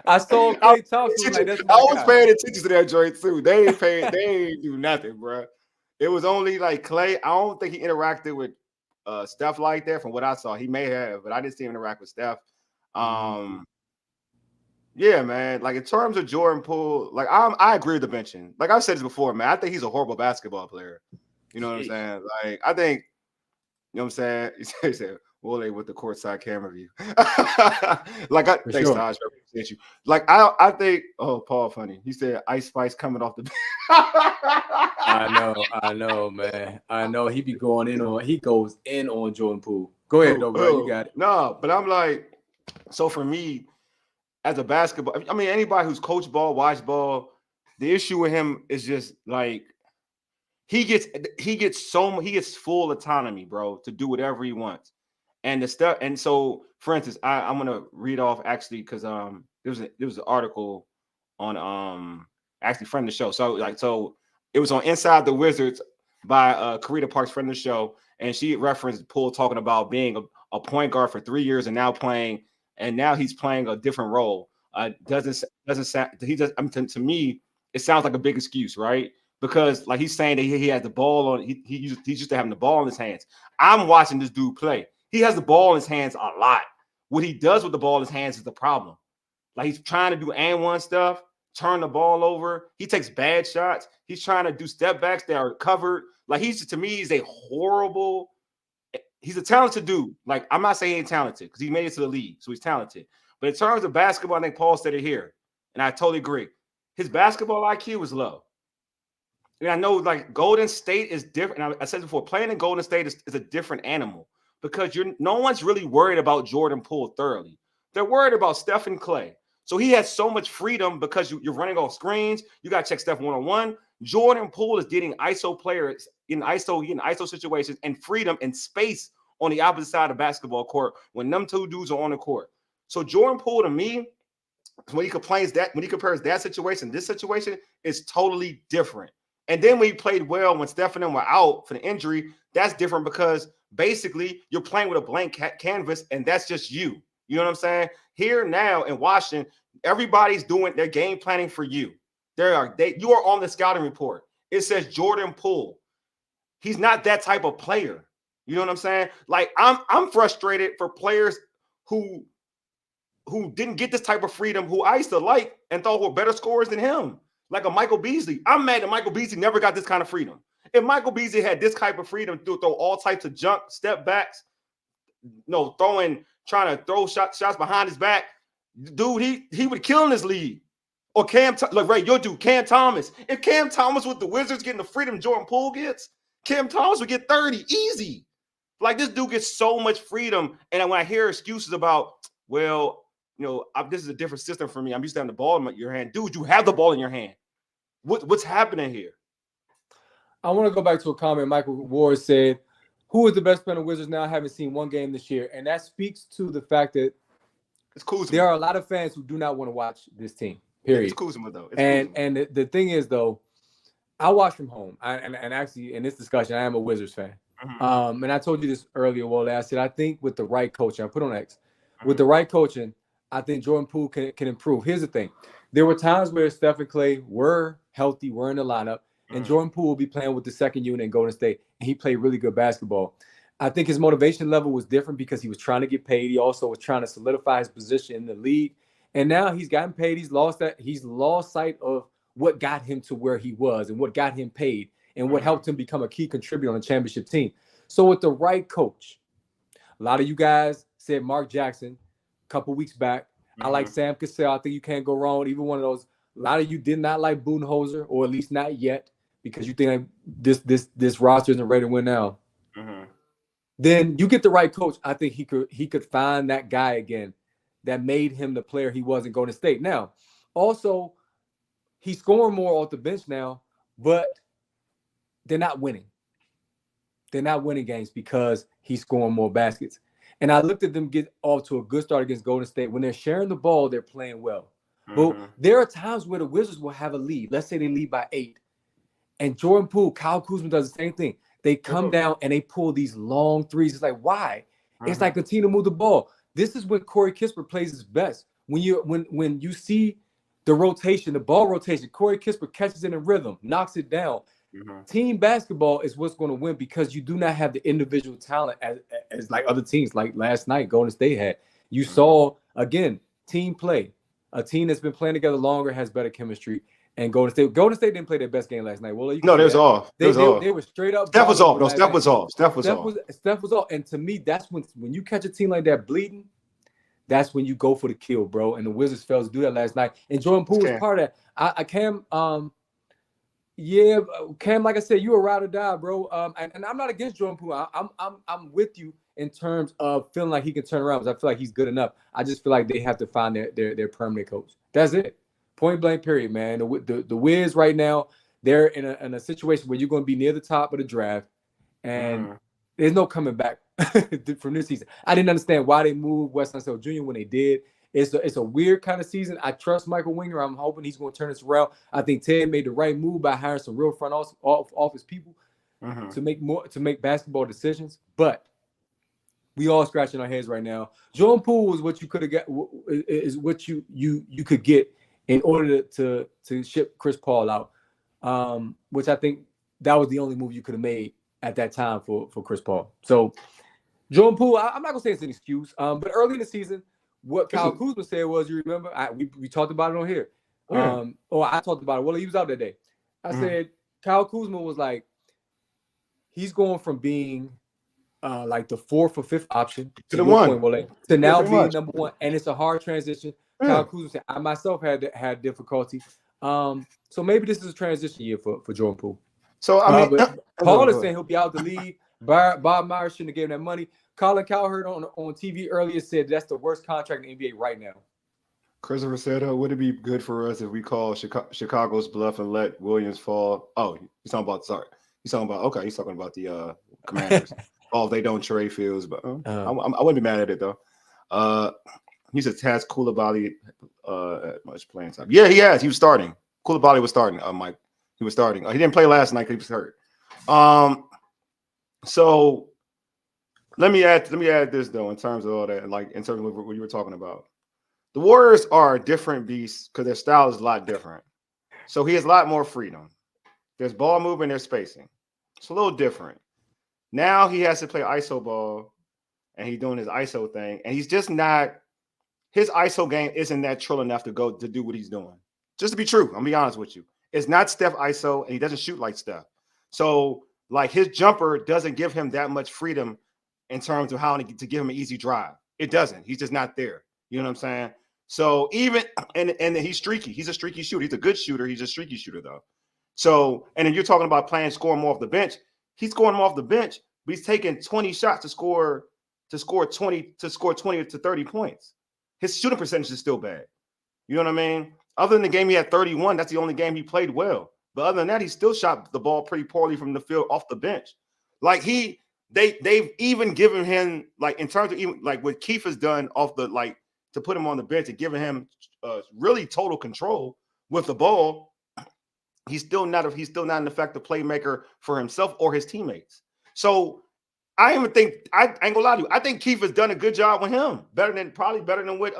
I saw Clay Thompson. I was paying attention to that joint too. They ain't do nothing, bro. It was only like Clay. I don't think he interacted with Steph like that. From what I saw, he may have, but I didn't see him interact with Steph. Yeah, man. Like in terms of Jordan Poole, like I agree with the benching. Like I've said this before, man. I think he's a horrible basketball player. You know what I'm saying? Like I think, you know what I'm saying? He said, Wole with the courtside camera view. Thanks, Taj. I appreciate you. Like I think, Paul funny. He said Ice Spice coming off the bench. I know, man. I know he goes in on Jordan Poole. Go ahead, though, bro. You got it. No, but I'm like, so for me, as a basketball, I mean, anybody who's coached ball, watched ball, The issue with him is just like he gets full autonomy, bro, to do whatever he wants. And the stuff, and so for instance, I'm gonna read off actually because there was an article on actually friend of the show. So it was on Inside the Wizards by Karita Parks, friend of the show, and she referenced Poole talking about being a point guard for 3 years and now he's playing a different role. Doesn't sound he does I mean, to me it sounds like a big excuse, right? Because like he's saying that he has the ball on he's used to having the ball in his hands. I'm watching this dude play. He has the ball in his hands a lot. What he does with the ball in his hands is the problem. Like he's trying to do and one stuff, turn the ball over. He takes bad shots. He's trying to do step backs that are covered. Like to me, he's a talented dude. Like I'm not saying he ain't talented because he made it to the league, so he's talented. But in terms of basketball, I think Paul said it here, and I totally agree. His basketball IQ is low. And I know like Golden State is different. And I said before, playing in Golden State is a different animal because no one's really worried about Jordan Poole thoroughly. They're worried about Stephen Clay. So he has so much freedom because you're running off screens. You got to check Steph one-on-one. Jordan Poole is getting ISO players in ISO situations and freedom and space on the opposite side of the basketball court when them two dudes are on the court. So Jordan Poole, to me, when he compares that situation, this situation is totally different. And then when he played well when Steph and them were out for the injury, that's different because basically you're playing with a blank canvas and that's just you. You know what I'm saying? Here now in Washington, everybody's doing their game planning for you. You are on the scouting report. It says Jordan Poole. He's not that type of player. You know what I'm saying? Like I'm frustrated for players who didn't get this type of freedom, who I used to like and thought were better scorers than him. Like a Michael Beasley. I'm mad that Michael Beasley never got this kind of freedom. If Michael Beasley had this type of freedom to throw all types of junk, step backs, trying to throw shots behind his back, dude, he would kill in this league. Or Cam Thomas. If Cam Thomas with the Wizards getting the freedom Jordan Poole gets, Cam Thomas would get 30 easy. Like this dude gets so much freedom. And when I hear excuses about, well, this is a different system for me. I'm used to having the ball in your hand. Dude, you have the ball in your hand. What's happening here? I want to go back to a comment Michael Ward said, who is the best player in the Wizards now? I haven't seen one game this year. And that speaks to the fact that it's Kuzma. There are a lot of fans who do not want to watch this team, period. It's Kuzma, though. And the thing is, though, I watch from home. And actually, in this discussion, I am a Wizards fan. Mm-hmm. And I told you this earlier, Wally. I said, I think with the right coaching, I put on X, with the right coaching, I think Jordan Poole can improve. Here's the thing. There were times where Steph and Clay were healthy, were in the lineup, and Jordan Poole will be playing with the second unit in Golden State, and he played really good basketball. I think his motivation level was different because he was trying to get paid. He also was trying to solidify his position in the league. And now he's gotten paid. He's lost sight of what got him to where he was and what got him paid and what helped him become a key contributor on a championship team. So with the right coach, a lot of you guys said Mark Jackson a couple weeks back. I like Sam Cassell. I think you can't go wrong with even one of those. A lot of you did not like Budenholzer, or at least not yet, because you think this roster isn't ready to win now. Then you get the right coach. I think he could find that guy again that made him the player he was in Golden State. Now, also, he's scoring more off the bench now, but they're not winning. They're not winning games because he's scoring more baskets. And I looked at them get off to a good start against Golden State. When they're sharing the ball, they're playing well. But there are times where the Wizards will have a lead. Let's say they lead by 8. And Jordan Poole, Kyle Kuzma does the same thing. They come down and they pull these long threes. It's like, why? It's like continue to move the ball. This is when Corey Kispert plays his best. When you see the rotation, the ball rotation, Corey Kispert catches it in rhythm, knocks it down. Team basketball is what's going to win because you do not have the individual talent as like other teams, like last night Golden State had. You saw, again, team play. A team that's been playing together longer has better chemistry. And Golden State didn't play their best game last night. Well, no, they was off. They were straight up. Steph was off. No, Steph was off. Steph was off. And to me, that's when you catch a team like that bleeding, that's when you go for the kill, bro. And the Wizards failed to do that last night. And Jordan Poole was part of that. Cam, like I said, you a ride or die, bro. And I'm not against Jordan Poole. I'm with you in terms of feeling like he can turn around because I feel like he's good enough. I just feel like they have to find their permanent coach. That's it. Point blank, period, man. The Wiz right now, they're in a situation where you're going to be near the top of the draft, and there's no coming back from this season. I didn't understand why they moved Wes Unseld Jr. when they did. It's a weird kind of season. I trust Michael Winger. I'm hoping he's going to turn this around. I think Ted made the right move by hiring some real front office people to make basketball decisions. But we all scratching our heads right now. Jordan Poole is what you could have got. Is what you could get in order to ship Chris Paul out, which I think that was the only move you could have made at that time for Chris Paul. So Jordan Poole, I'm not gonna say it's an excuse, but early in the season, what Kyle Kuzma said was, you remember, we talked about it on here, or I talked about it. Well, he was out that day. I said Kyle Kuzma was like, he's going from being like the 4th or 5th option to the one to now being number 1, and it's a hard transition. Kyle Kuzma said, I myself had difficulty. So maybe this is a transition year for Jordan Poole. So I mean, but Paul is saying he'll be out the league. Bob Myers shouldn't have given him that money. Colin Cowherd on TV earlier said that's the worst contract in the NBA right now. Christopher said, would it be good for us if we call Chicago's bluff and let Williams fall? Oh, he's talking about the Commanders. If they don't trade Fields, but I wouldn't be mad at it though. He said Taz Coulibaly much playing time. Yeah, he has. He was starting. Coulibaly was starting. Mike, he was starting. He didn't play last night because he was hurt. So let me add this though, in terms of all that, like in terms of what you were talking about. The Warriors are a different beast because their style is a lot different. So he has a lot more freedom. There's ball movement, there's spacing. It's a little different. Now he has to play ISO ball, and he's doing his ISO thing, and he's just not. His ISO game isn't that trill enough to do what he's doing. Just to be true, I'm gonna be honest with you. It's not Steph ISO, and he doesn't shoot like Steph. So, like, his jumper doesn't give him that much freedom in terms of how to give him an easy drive. It doesn't. He's just not there. You know what I'm saying? So even and he's streaky. He's a streaky shooter. He's a good shooter. He's a streaky shooter though. So and then you're talking about scoring more off the bench. He's scoring more off the bench, but he's taking 20 shots to score 20 to 30 points. His shooting percentage is still bad. You know what I mean? Other than the game he had 31, that's the only game he played well. But other than that, he still shot the ball pretty poorly from the field off the bench. Like they've even given him, like, in terms of even like what Keith has done off the, like, to put him on the bench and giving him really total control with the ball. He's still not an effective playmaker for himself or his teammates. So I ain't gonna lie to you. I think Keith has done a good job with him, better than what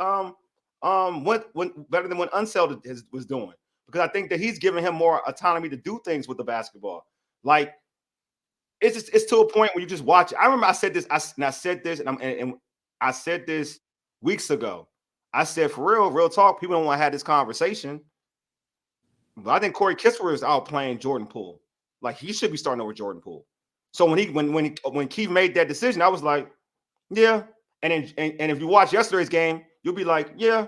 Unseld was doing, because I think that he's giving him more autonomy to do things with the basketball. Like, it's to a point where you just watch it. I remember I said this, and I said this weeks ago. I said, for real talk, people don't want to have this conversation. But I think Corey Kispert is out playing Jordan Poole. Like, he should be starting over Jordan Poole. So when Keith made that decision, I was like, yeah. And if you watch yesterday's game, you'll be like, yeah.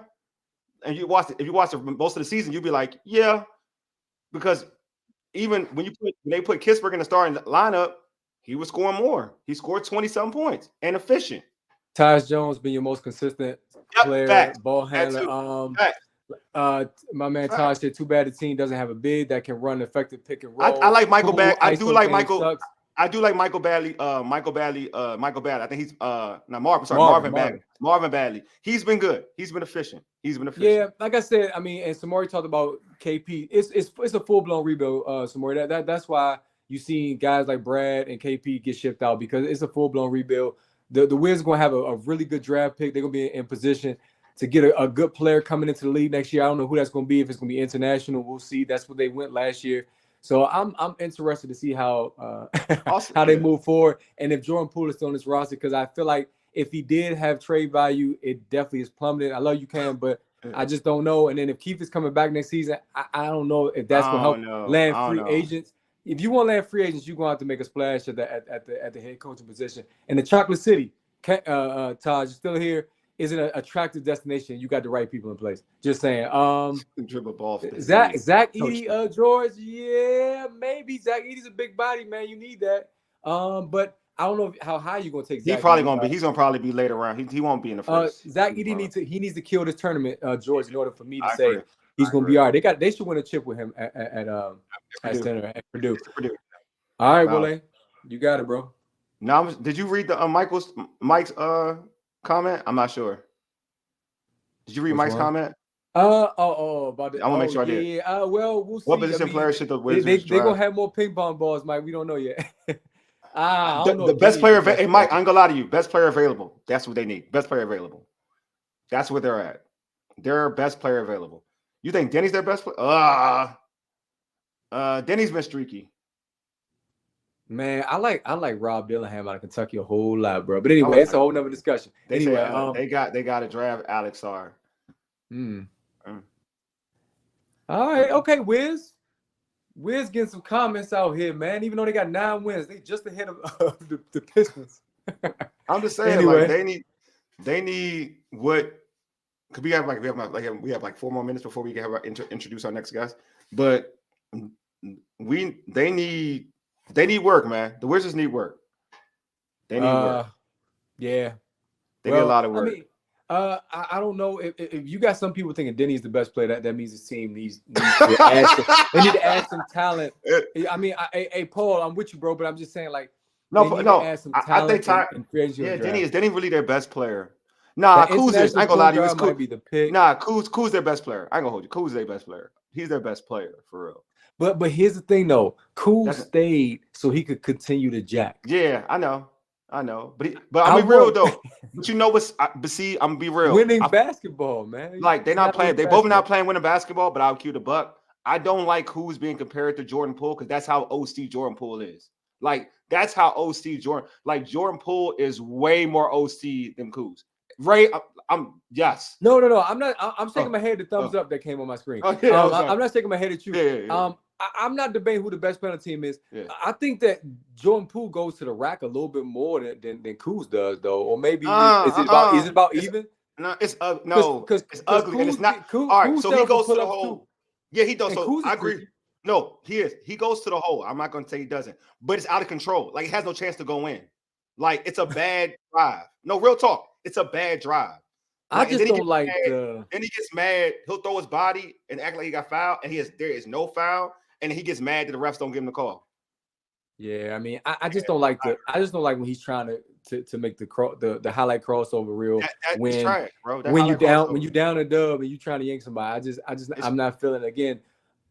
And if you watch most of the season, you'll be like, yeah. Because even when they put Kispert in the starting lineup, he was scoring more. He scored 20-something points and efficient. Tyus Jones been your most consistent player, ball handler. My man Taj said, too bad the team doesn't have a big that can run effective pick and roll. I like Michael Bagley. I do like Michael. I do like Michael Bagley. Michael Bagley. I think he's Marvin Bagley. Marvin Bagley. He's been good. He's been efficient. Yeah, like I said, I mean, and Samori talked about KP. It's a full blown rebuild, Samori. That's why you see guys like Brad and KP get shipped out, because it's a full blown rebuild. The Wiz are going to have a really good draft pick. They're going to be in position to get a good player coming into the league next year. I don't know who that's going to be. If it's going to be international, we'll see. That's what they went last year. So I'm interested to see how how they move forward, and if Jordan Poole is still on this roster, because I feel like if he did have trade value, it definitely is plummeted. I love you, Cam, but I just don't know. And then if Keith is coming back next season, I don't know if that's going to help land free agents. If you want to land free agents, you're going to have to make a splash at the head coaching position. And the Chocolate City, Taj, you're still here, is an attractive destination. You got the right people in place. Just saying. Dribble ball. Zach Edey, George, yeah, maybe. Zach Edey's a big body, man. You need that. But I don't know how high you're going to take Zach. He's probably going to be. He's going to probably be later around. He won't be in the first. Zach Edey needs to kill this tournament, George, in order for me to say he's going to be all right. They should win a chip with him at center at Purdue. All right, Wale, you got it, bro. Now, did you read the Mike's comment? I'm not sure. Did you read Mike's comment? About the, I want to make sure I did. Yeah, well, we'll see. What position player should the Wizards they're going to have more ping pong balls, Mike. We don't know yet. I don't know the best player, hey, Mike, I ain't going to lie to you. Best player available. That's what they need. Best player available. That's where they're at. Their best player available. You think Denny's their best player? Denny's been streaky. Man, I like Rob Dillingham out of Kentucky a whole lot, bro. But anyway, it's a whole nother discussion. They got to draft Alex Sarr. All right, okay, Wiz getting some comments out here, man. Even though they got 9 wins, they just ahead of the Pistons. I'm just saying, anyway. Like they need what. Cause we have like 4 more minutes before we can introduce our next guest, but they need work, man. The Wizards need work. They need work. Yeah, they need a lot of work. I mean, I don't know if you got some people thinking Denny's the best player. That means his team needs to add they need to add some talent. I mean, hey Paul, I'm with you, bro, but I'm just saying like add some talent. Denny really their best player. Nah, Kuz is. I ain't gonna lie to you. It's Kuz. Be the pick. Nah, Kuz their best player. I ain't gonna hold you. Kuz their best player. He's their best player for real. But here's the thing though. Kuz stayed so he could continue to jack. Yeah, I know. But I'm be real though. But you know what's? But see, I'm gonna be real. Winning basketball, man. Like they're not playing. They both not playing winning basketball. But I'll cue the buck. I don't like who's being compared to Jordan Poole because that's how OC Jordan Poole is. Like that's how OC Jordan. Like Jordan Poole is way more OC than Kuz. Ray, I'm yes. No. I'm not. I'm shaking my head. The thumbs up that came on my screen. I'm not shaking my head at you. Yeah. I'm not debating who the best player on the team is. Yeah. I think that Jordan Poole goes to the rack a little bit more than Kuz does, though. Or maybe is it about even? No, it's because it's ugly and it's not. All right, so he goes to the hole. Yeah, he does. So I agree. No, he is. He goes to the hole. I'm not going to say he doesn't, but it's out of control. Like, it has no chance to go in. Like, it's a bad drive. No, real talk. It's a bad drive. Like, I just don't like Then he gets mad. He'll throw his body and act like he got fouled, and there is no foul, and he gets mad that the refs don't give him the call. Yeah, I mean, I just don't like when he's trying to make the highlight crossover reel when trash, bro. When you down a dub and you trying to yank somebody. I'm not feeling it. Again.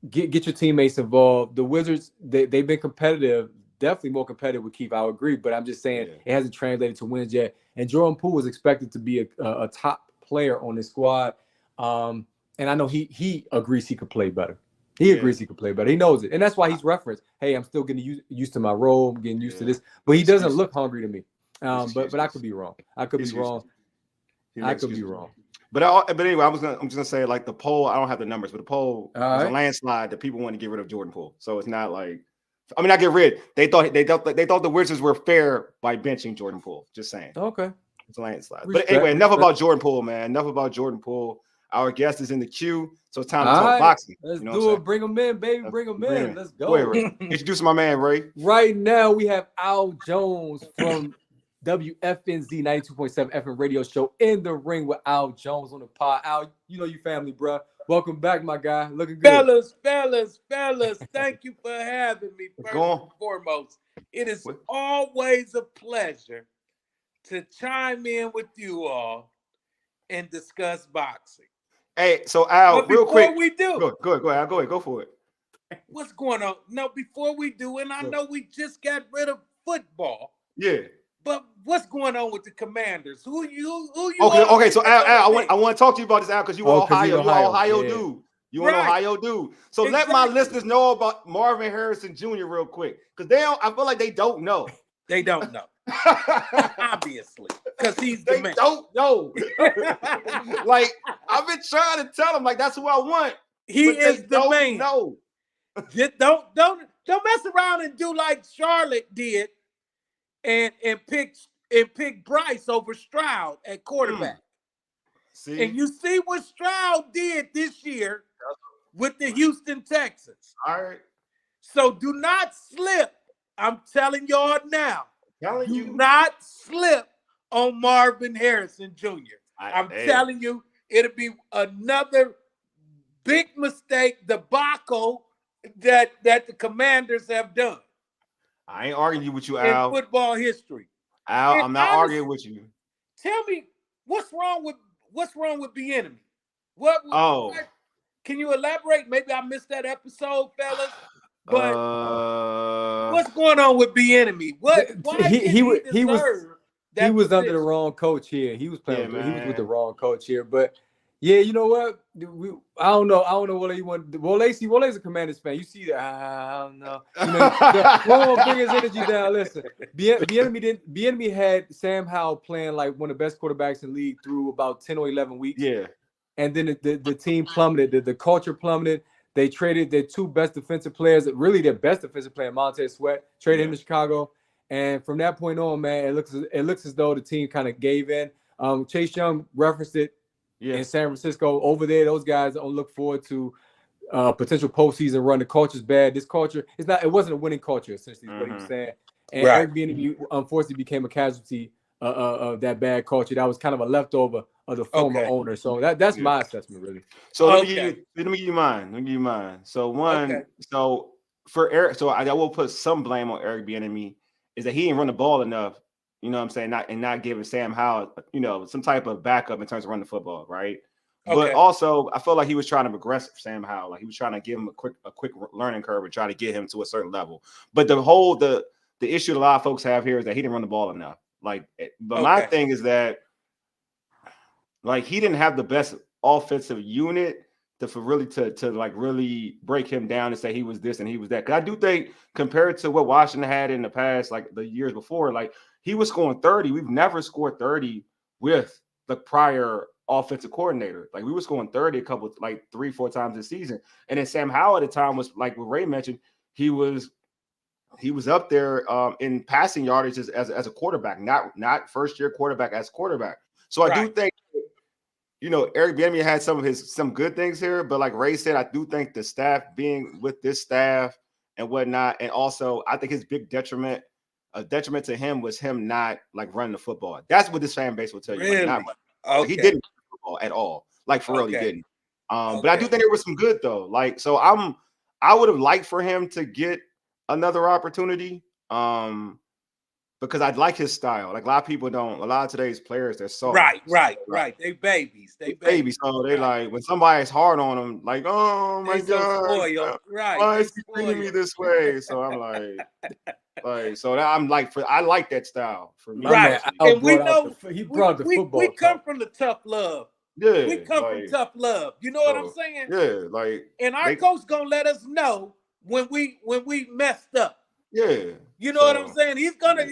Get your teammates involved. The Wizards, they've been competitive, definitely more competitive with Keith. I would agree, but I'm just saying it hasn't translated to wins yet. And Jordan Poole is expected to be a top player on this squad. And I know he agrees he could play better. He agrees he could play better. He knows it. And that's why he's referenced, hey, I'm still getting used to my role. I'm getting used to this. But he doesn't look hungry to me. But I could be wrong. I could be wrong. But anyway, I'm just gonna say like the poll. I don't have the numbers, but the poll was a landslide that people want to get rid of Jordan Poole. So it's not like, I mean, not get rid. They thought the Wizards were fair by benching Jordan Poole. Just saying. Okay, it's a landslide. But anyway, enough about Jordan Poole, man. Enough about Jordan Poole. Our guest is in the queue, so it's time to talk boxing. Let's do it. Bring him in, baby. Bring him in. Let's go. Introduce my man, Ray. Right now we have Al Jones from WFNZ 92.7 FM radio show In the Ring with Al Jones on the pod. Al, you know you family, bro. Welcome back, my guy. Looking good. Fellas, thank you for having me. First and foremost, it is always a pleasure to chime in with you all and discuss boxing. Hey, so Al, real quick. Before we do. Go ahead. Go for it. What's going on? No, before we do, and I know we just got rid of football. Yeah. But what's going on with the Commanders? Who you? Okay. So Al, I want to talk to you about this, Al, because you are Ohio dude. You an Ohio dude. So let my listeners know about Marvin Harrison Jr. real quick, because I feel like they don't know. They don't know, obviously, because he's the man. They don't know. Like I've been trying to tell them, like that's who I want. He is the man. No, just don't mess around and do like Charlotte did. And pick Bryce over Stroud at quarterback. See? And you see what Stroud did this year with the Houston Texans. All right. So do not slip. I'm telling y'all now. Do not slip on Marvin Harrison Jr. I'm telling you, it'll be another big mistake debacle that the Commanders have done. I ain't arguing with you, Al. In football history. Al, and I'm not arguing with you. Tell me what's wrong with Bieniemy? What? Can you elaborate? Maybe I missed that episode, fellas. But what's going on with Bieniemy? Why he was under the wrong coach here. He was playing. He was with the wrong coach here. But yeah, you know what? I don't know what he want. Wole's a Commanders fan. You see that? I don't know. You know, bring his energy down. Listen, Bieniemy had Sam Howell playing like one of the best quarterbacks in the league through about 10 or 11 weeks. Yeah. And then the team plummeted. The culture plummeted. They traded their two best defensive players, really their best defensive player, Montez Sweat, traded him to Chicago. And from that point on, man, it looks as though the team kind of gave in. Chase Young referenced it in San Francisco. Over there, those guys don't look forward to potential postseason run. The culture's bad. This culture, it wasn't a winning culture, essentially, is what he was saying. And Eric Bieniemy, unfortunately, became a casualty of that bad culture. That was kind of a leftover of the former owner. So that's my assessment, really. So let me give you mine. So so for Eric, so I will put some blame on Eric Bieniemy is that he didn't run the ball enough. You know what I'm saying? Not giving Sam Howell, some type of backup in terms of running the football, right? Okay. But also, I felt like he was trying to regress Sam Howell. Like he was trying to give him a quick learning curve and try to get him to a certain level. But the issue that a lot of folks have here is that he didn't run the ball enough. My thing is that like he didn't have the best offensive unit to really break him down and say he was this and he was that. Because I do think compared to what Washington had in the past, like the years before, like he was scoring 30. We've never scored 30 with the prior offensive coordinator. Like we were scoring 30 like 3-4 times this season. And then Sam Howell at the time was like what Ray mentioned, he was up there in passing yardage as a quarterback, not first year quarterback as quarterback. So I do think, Eric Bieniemy had some good things here, but like Ray said, I do think the staff being with this staff and whatnot, and also I think his big detriment to him was him not like running the football. That's what this fan base will tell you. Really? Like, he didn't run the football at all. Like for real, he didn't. But I do think there was some good though. Like so, I would have liked for him to get another opportunity. Because I like his style. Like a lot of people don't. A lot of today's players, they're soft. Right. They babies. So they like when somebody's hard on them, like, oh my God, why is he treating me this way? So I'm like, I like that style for me. Right. And we know he brought the football. We come from the tough love. Yeah, we come from tough love. You know what I'm saying? Yeah, like, and our coach gonna let us know when we messed up. Yeah. You know what I'm saying? He's gonna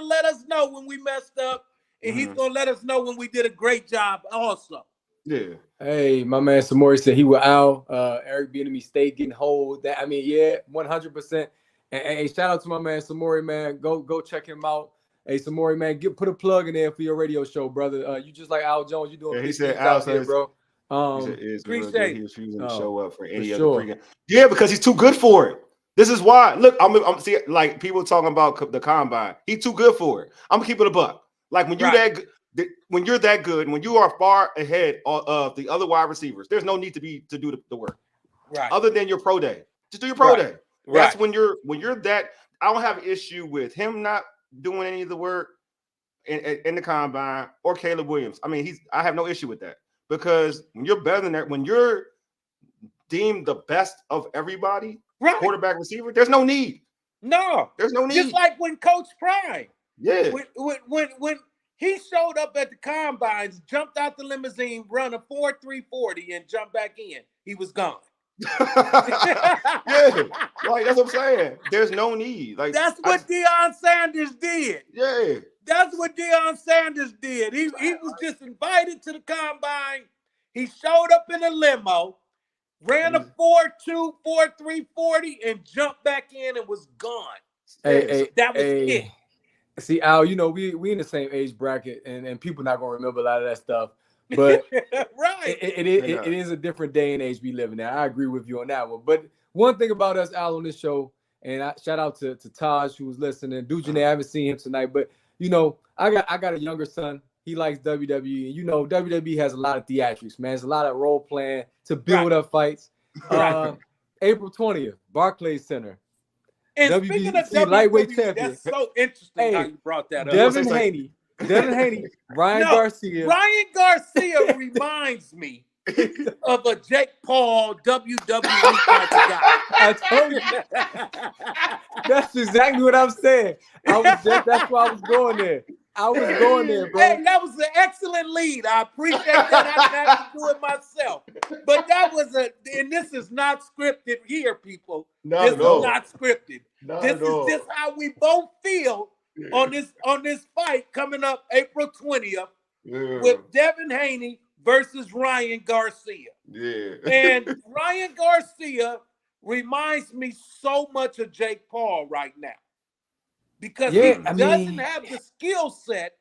let us know when we messed up, and he's gonna let us know when we did a great job also. Yeah. Hey, my man Samori said he was out. Eric Bieniemy stayed getting hold. 100%. And hey, shout out to my man Samori, man. Go check him out. Hey, Samori, man, put a plug in there for your radio show, brother. You just like Al Jones. You doing he said Al says, bro. Appreciate he was refusing to show up for any other pregame. Yeah, because he's too good for it. This is why. Look, I'm see like people talking about the combine. He's too good for it. I'm gonna keep it a buck. Like when you're that good, when you are far ahead of the other wide receivers, there's no need to do the work. Right. Other than your pro day, just do your pro day. That's when you're that. I don't have an issue with him not doing any of the work in the combine or Caleb Williams. I mean, I have no issue with that because when you're better than that, when you're deemed the best of everybody. Right. Quarterback, receiver. There's no need. No, there's no need. Just like when Coach Prime, when he showed up at the combines, jumped out the limousine, run a 4.340, and jumped back in, he was gone. Yeah, like that's what I'm saying. There's no need. Like that's what Deion Sanders did. Yeah, that's what Deion Sanders did. He was just invited to the combine. He showed up in a limo. Ran a 4.2, 4.340 and jumped back in and was gone. That was it. See, Al, we in the same age bracket and people not gonna remember a lot of that stuff. But right, it is a different day and age we live in now. I agree with you on that one. But one thing about us, Al, on this show, and shout out to Taj who was listening. Dujane, I haven't seen him tonight, but I got a younger son. he likes WWE. And you know, WWE has a lot of theatrics, man. There's a lot of role playing to build up fights. April 20th, Barclays Center. And speaking of WWE, lightweight champion. That's so interesting how you brought that up. Devin Haney, Ryan Garcia. Ryan Garcia reminds me of a Jake Paul WWE type of guy. I told you. That's exactly what I'm saying. That's why I was going there. I was going there, bro. Hey, that was an excellent lead. I appreciate that. I didn't have to do it myself. But that was and this is not scripted here, people. This is not scripted. This is just how we both feel on this fight coming up April 20th with Devin Haney versus Ryan Garcia. Yeah. And Ryan Garcia reminds me so much of Jake Paul right now. Because he doesn't have the skill set.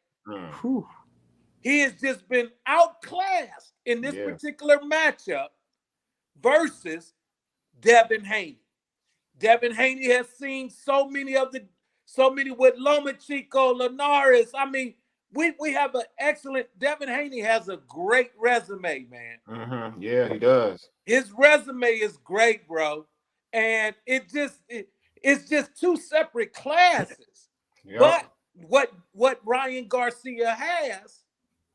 He has just been outclassed in this particular matchup versus Devin Haney. Devin Haney has seen so many with Lomachenko, Linares. I mean, we have an excellent. Devin Haney has a great resume, man. Yeah, he does. His resume is great, bro, and it's just two separate classes. Yep. But what Ryan Garcia has,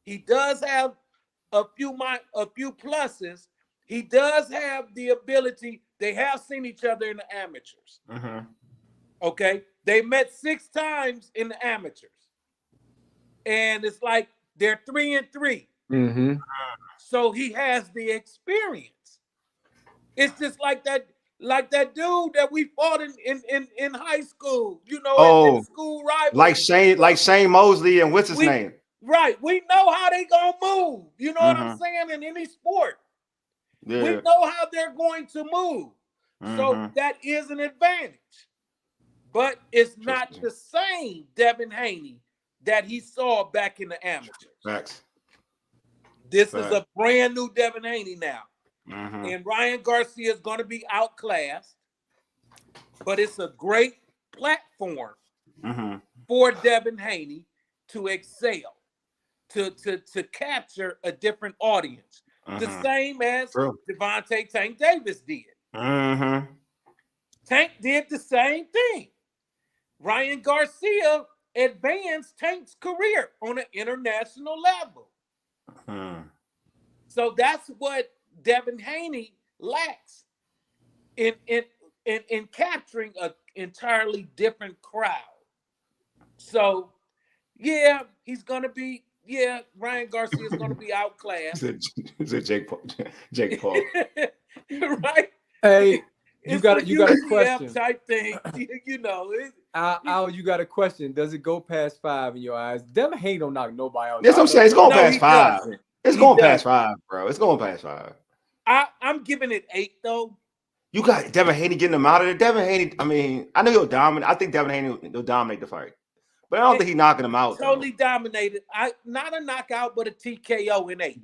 he does have a few pluses. He does have the ability. They have seen each other in the amateurs. Okay, they met 6 times in the amateurs, and it's like they're 3-3. So he has the experience. It's just like that dude that we fought in high school, you know, in school rivalry. Like Shane Mosley and what's his name? Right. We know how they gonna move. You know what I'm saying? In any sport. Yeah. We know how they're going to move. So that is an advantage. But it's not the same Devin Haney that he saw back in the amateurs. Facts. This is a brand new Devin Haney now. And Ryan Garcia is going to be outclassed, but it's a great platform for Devin Haney to excel, to capture a different audience, the same as Devontae Tank Davis did. Tank did the same thing. Ryan Garcia advanced Tank's career on an international level. So that's what Devin Haney lacks in capturing an entirely different crowd. So, yeah, he's gonna be. Yeah, Ryan Garcia is gonna be outclassed. Is it Jake Paul? Right? Hey, you got a question. Type thing, you know. Al, you got a question. Does it go past 5 in your eyes? Devin Haney don't knock nobody out. That's what I'm saying. It's going past 5. It's going past 5, bro. It's going past 5. I'm giving it 8 though. You got Devin Haney getting him out of there. Devin Haney, I mean, I know he'll dominate. I think Devin Haney will dominate the fight. But I don't think he's knocking him out. Totally dominated. Not a knockout, but a TKO in 8.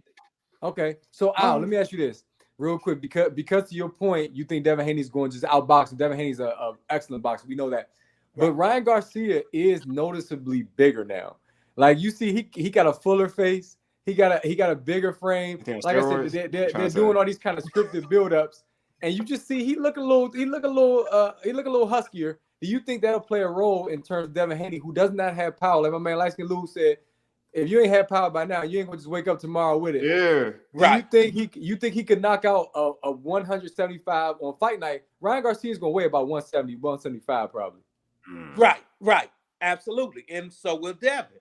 Okay. So Al, let me ask you this real quick. Because to your point, you think Devin Haney's going to just outbox him. Devin Haney's an excellent boxer. We know that. But Ryan Garcia is noticeably bigger now. Like you see, he got a fuller face. He got a bigger frame. Like I said, they're doing all these kind of scripted buildups, and you just see he look a little huskier. Do you think that'll play a role in terms of Devin Haney, who does not have power? Like my man Lightskin Lou said, if you ain't had power by now, you ain't gonna just wake up tomorrow with it. Yeah, right. You think he could knock out a 175 on fight night? Ryan Garcia is gonna weigh about 170, 175 probably. Right, absolutely, and so will Devin.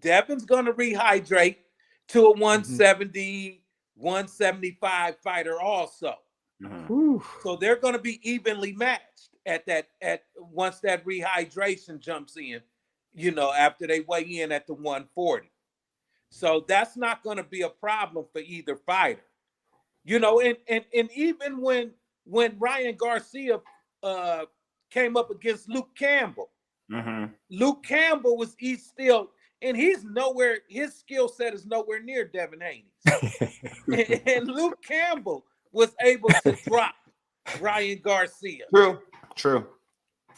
Devin's going to rehydrate to a 170, 175 fighter also. So they're going to be evenly matched at once that rehydration jumps in, you know, after they weigh in at the 140. So that's not going to be a problem for either fighter. You know, and even when Ryan Garcia came up against Luke Campbell, Luke Campbell he's still. And he's nowhere, his skill set is nowhere near Devin Haney's. and Luke Campbell was able to drop Ryan Garcia. True.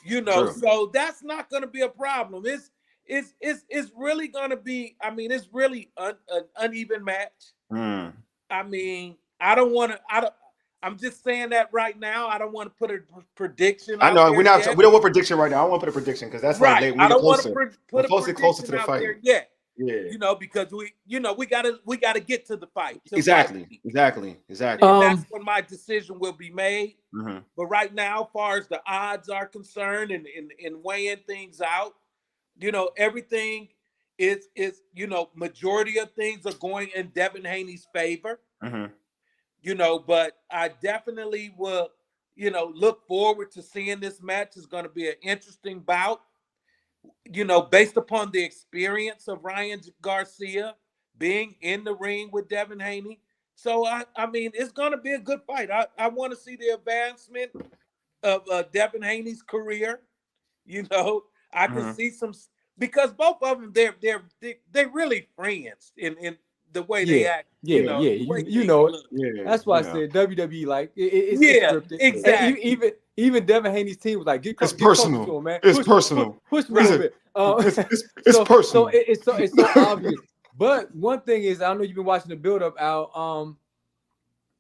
You know, so that's not going to be a problem. it's really gonna be. I mean, it's really an uneven match. I mean, I don't want to. I'm just saying that right now. I don't want to put a prediction. I know we don't want prediction right now. I don't want to put a prediction because that's right. Like I don't want to put a closer prediction to the out fight. there yet. Yeah, you know, because we gotta get to the fight. Exactly. And that's when my decision will be made. But right now, as far as the odds are concerned, and weighing things out, you know, everything is you know, majority of things are going in Devin Haney's favor. You know, but I definitely will, you know, look forward to seeing this match. It's going to be an interesting bout, you know, based upon the experience of Ryan Garcia being in the ring with Devin Haney. So, I mean, it's going to be a good fight. I want to see the advancement of Devin Haney's career. You know, I can see some, because both of them, they're really friends in the way they act. You know it. That's why I said WWE, like it's scripted. Exactly. And even Devin Haney's team was like, it's personal, to him, man. It's personal. Push me a little bit. It's personal. So it's so obvious. But one thing is, I know you've been watching the build-up, Al.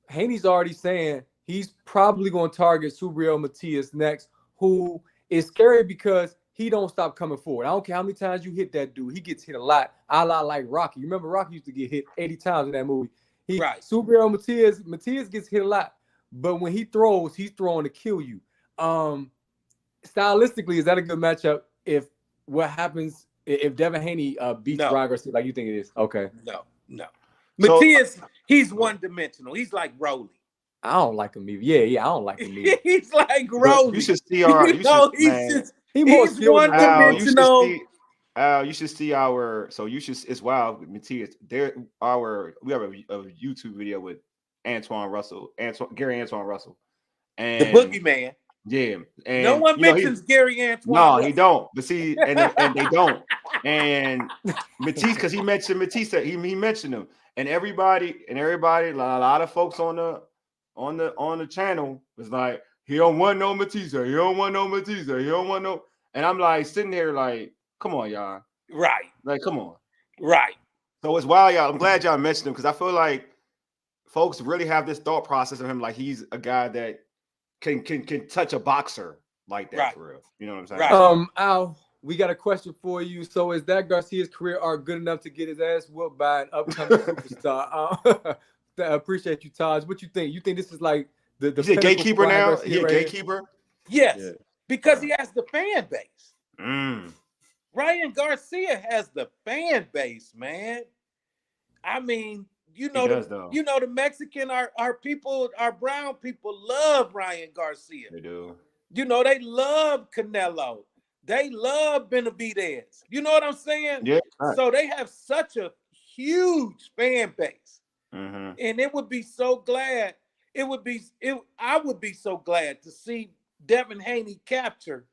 Haney's already saying he's probably going to target Subriel Matias next, who is scary because he don't stop coming forward. I don't care how many times you hit that dude. He gets hit a lot, a la like Rocky. You remember Rocky used to get hit 80 times in that movie. Subriel Matias gets hit a lot. But when he throws, he's throwing to kill you. Stylistically, is that a good matchup if what happens if Devin Haney beats Ryan Garcia like you think it is? Okay. No. Matias, he's one-dimensional. He's like Rolly. I don't like him either. Yeah, I don't like him either. He's like Rolly. You should see our. He's one-dimensional. You should see our. So you should. It's wild. Matias. We have a YouTube video with Gary Antoine Russell, and the Boogeyman. Yeah, and no one mentions Gary Antoine. No, he don't. But see, and they don't. And Matisse, because he mentioned Matisse, he mentioned him, and everybody, a lot of folks on the channel was like, he don't want no Matisse, he don't want no Matisse, he don't want no. And I'm like sitting there like, come on, y'all, right? Like, come on, right? So it's wild, y'all. I'm glad y'all mentioned him because I feel like folks really have this thought process of him like he's a guy that can touch a boxer like that, for real. You know what I'm saying? Right. Al, we got a question for you. So is that Garcia's career arc good enough to get his ass whooped by an upcoming superstar? I appreciate you, Taj. What you think? You think this is like the gatekeeper now? He a gatekeeper? Yes, because he has the fan base. Ryan Garcia has the fan base, man. I mean, you know, the Mexican, our people, our brown people love Ryan Garcia. They do. You know, they love Canelo. They love Benavidez. You know what I'm saying? Yeah. So they have such a huge fan base. And it would be so glad. I would be so glad to see Devin Haney capture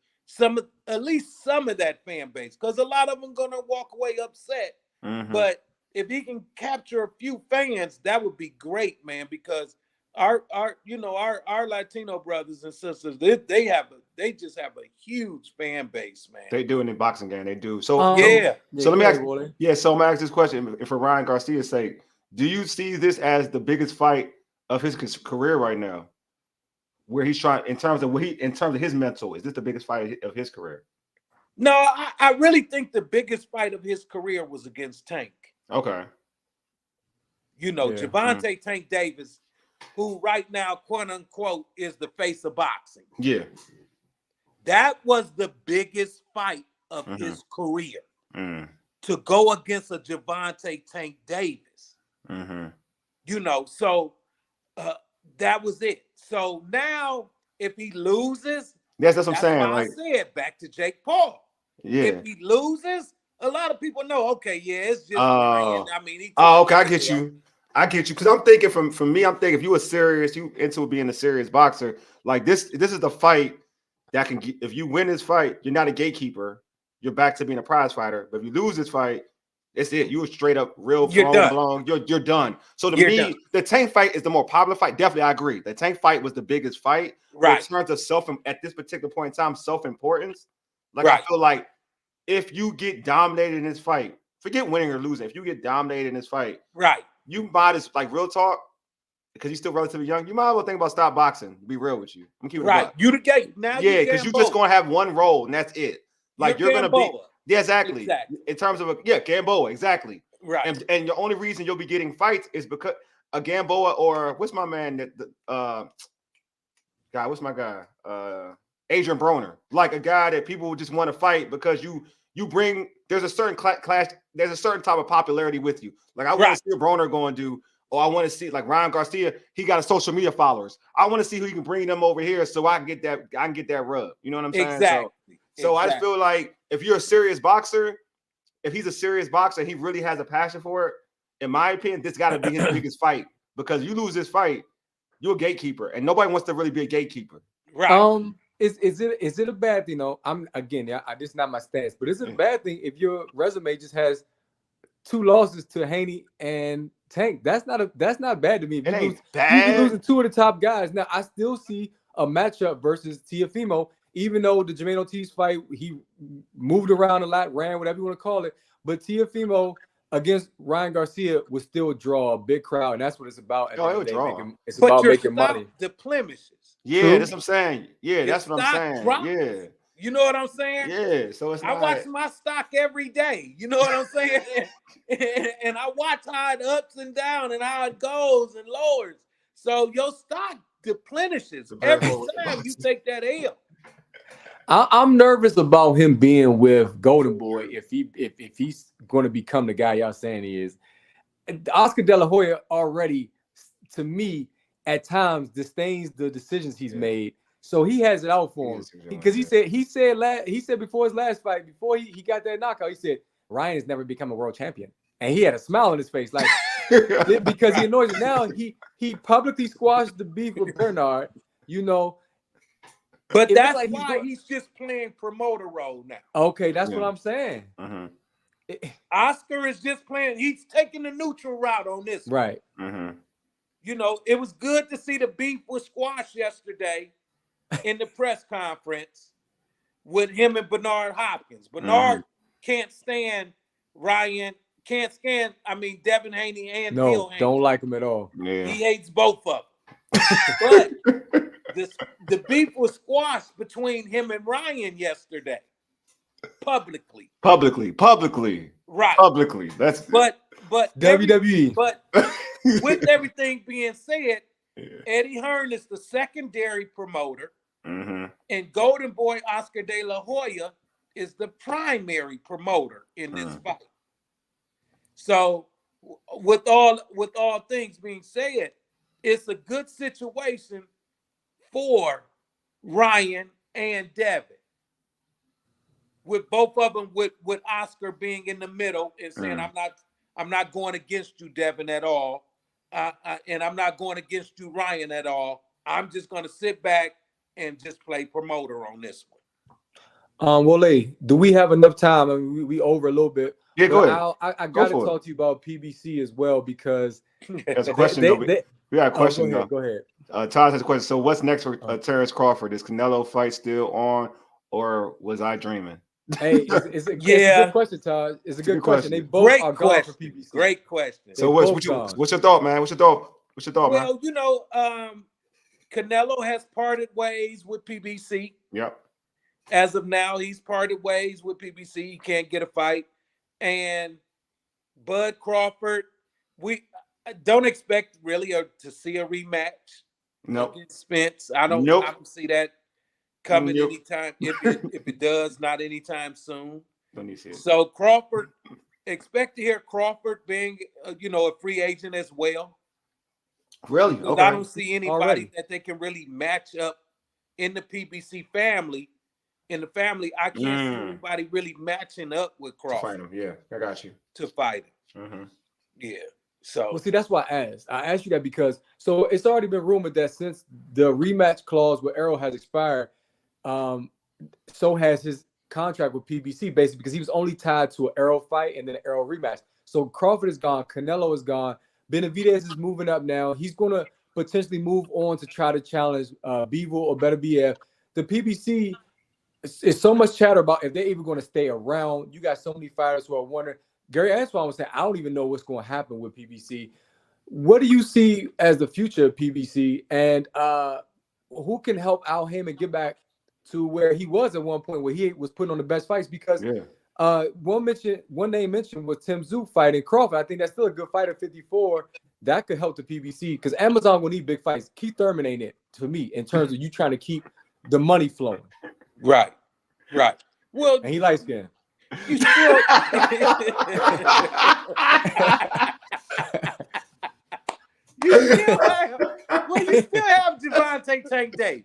at least some of that fan base, because a lot of them gonna walk away upset. But if he can capture a few fans, that would be great, man. Because our Latino brothers and sisters, they just have a huge fan base, man. They do in the boxing game. They do. So So let me ask. So I'm gonna ask this question for Ryan Garcia's sake. Do you see this as the biggest fight of his career right now? Where he's trying in terms of his mental, is this the biggest fight of his career? No, I really think the biggest fight of his career was against Tank. Okay. You know, Gervonta Tank Davis, who right now, quote unquote, is the face of boxing. Yeah. That was the biggest fight of his career. To go against a Gervonta Tank Davis. You know, so that was it. So now, if he loses, that's what I'm saying. Like I said, back to Jake Paul. Yeah. If he loses, a lot of people know. Okay, it's just. I mean, okay, I get you. Because I'm thinking from me, if you into being a serious boxer, like this is the fight that can get, if you win this fight, you're not a gatekeeper. You're back to being a prize fighter. But if you lose this fight, it's it. You were straight up real blown. You're done. So to me, the Tank fight is the more popular fight. Definitely, I agree. The Tank fight was the biggest fight. Right. In terms of at this particular point in time, self-importance. Like I feel like if you get dominated in this fight, forget winning or losing. If you get dominated in this fight, right, you might as like real talk, because you're still relatively young. You might as well think about stop boxing. To be real with you, I'm keeping right. You the gate now. Yeah, because you're just gonna have one role and that's it. Like you're gonna be. Yeah, exactly. In terms of Gamboa, exactly. Right. And the only reason you'll be getting fights is because a Gamboa or what's my man what's my guy? Adrian Broner. Like a guy that people just want to fight because you bring there's a certain class, there's a certain type of popularity with you. Like I want to see what Broner going to do, or I want to see like Ryan Garcia, he got a social media followers. I want to see who you can bring them over here so I can get that rub. You know what I'm saying? Exactly. So I just feel like if you're a serious boxer, if he's a serious boxer, he really has a passion for it. In my opinion, this got to be his biggest fight, because you lose this fight, you're a gatekeeper, and nobody wants to really be a gatekeeper. Right. Is it a bad thing? Though this is not my stance, but is it a bad thing if your resume just has 2 losses to Haney and Tank? That's not bad to me. It ain't bad. You're losing 2 of the top guys. Now I still see a matchup versus Teofimo. Even though the Jermaine Ortiz fight, he moved around a lot, ran, whatever you want to call it. But Teofimo against Ryan Garcia would still draw a big crowd, and that's what it's about. It's about making money. The blemishes. Yeah, true. That's what I'm saying. Yeah, that's what I'm saying. Drops. Yeah. You know what I'm saying? Yeah. So it's I watch my stock every day. You know what I'm saying? and I watch how it ups and down and how it goes and lowers. So your stock deplenishes every time you take that L. I'm nervous about him being with Golden Boy if he's going to become the guy y'all saying he is. Oscar De La Hoya already, to me, at times disdains the decisions he's made, so he has it out for him. Because he said before his last fight, before he got that knockout, he said Ryan has never become a world champion, and he had a smile on his face, like because he annoys him. Now he publicly squashed the beef with Bernard, you know. But that's like why he's just playing promoter role now. Okay, that's what I'm saying. Oscar is just playing. He's taking the neutral route on this. Right. You know, it was good to see the beef was squashed yesterday in the press conference with him and Bernard Hopkins. Bernard can't stand Ryan. Can't stand. Devin Haney and Bill Haney. Don't like him at all. Yeah. He hates both of them. But the beef was squashed between him and Ryan yesterday, publicly. Right. Publicly. That's but WWE. But with everything being said, Eddie Hearn is the secondary promoter, and Golden Boy Oscar De La Hoya is the primary promoter in this fight. So, with all things being said, it's a good situation for Ryan and Devin, with both of them, with Oscar being in the middle and saying, I'm not going against you, Devin, at all, and I'm not going against you, Ryan, at all. I'm just going to sit back and just play promoter on this one. Wale, do we have enough time? We over a little bit. Yeah, go ahead. I got to talk to you about PBC as well, because that's a question. We got a question. Go ahead. Todd has a question. So what's next for Terrence Crawford? Is Canelo fight still on, or was I dreaming? Hey, it's a good question, Todd. It's a good question. They both are gone for PBC. Great question. So what's your thought, man? What's your thought, man? Well, you know, Canelo has parted ways with PBC. Yep. As of now, he's parted ways with PBC. He can't get a fight. And Bud Crawford, we don't expect really to see a rematch. Nope. Against Spence. I don't see that coming anytime. If it does, not anytime soon. Don't need to see it. So Crawford, expect to hear Crawford being, a free agent as well. Really? Okay. I don't see anybody that they can really match up in the PBC family. In the family, I can't see anybody really matching up with Crawford. To fight him, yeah. I got you. To fight him. Yeah. So, well, see, that's why I asked. I asked you that because it's already been rumored that since the rematch clause with Errol has expired, so has his contract with PBC, basically, because he was only tied to an Errol fight and then an Errol rematch. So Crawford is gone, Canelo is gone, Benavidez is moving up now. He's going to potentially move on to try to challenge Bivol or Better BF. The PBC it's so much chatter about if they're even going to stay around. You got so many fighters who are wondering. Gary, that's why I was saying I don't even know what's going to happen with PBC. What do you see as the future of PBC, and who can help Al Haymon get back to where he was at one point, where he was putting on the best fights? Because one name mentioned was Tim Tszyu fighting Crawford. I think that's still a good fight at 54. That could help the PBC because Amazon will need big fights. Keith Thurman ain't it to me in terms of you trying to keep the money flowing. Right. Well, and he light skinned. You still. You still have Gervonta Tank Davis.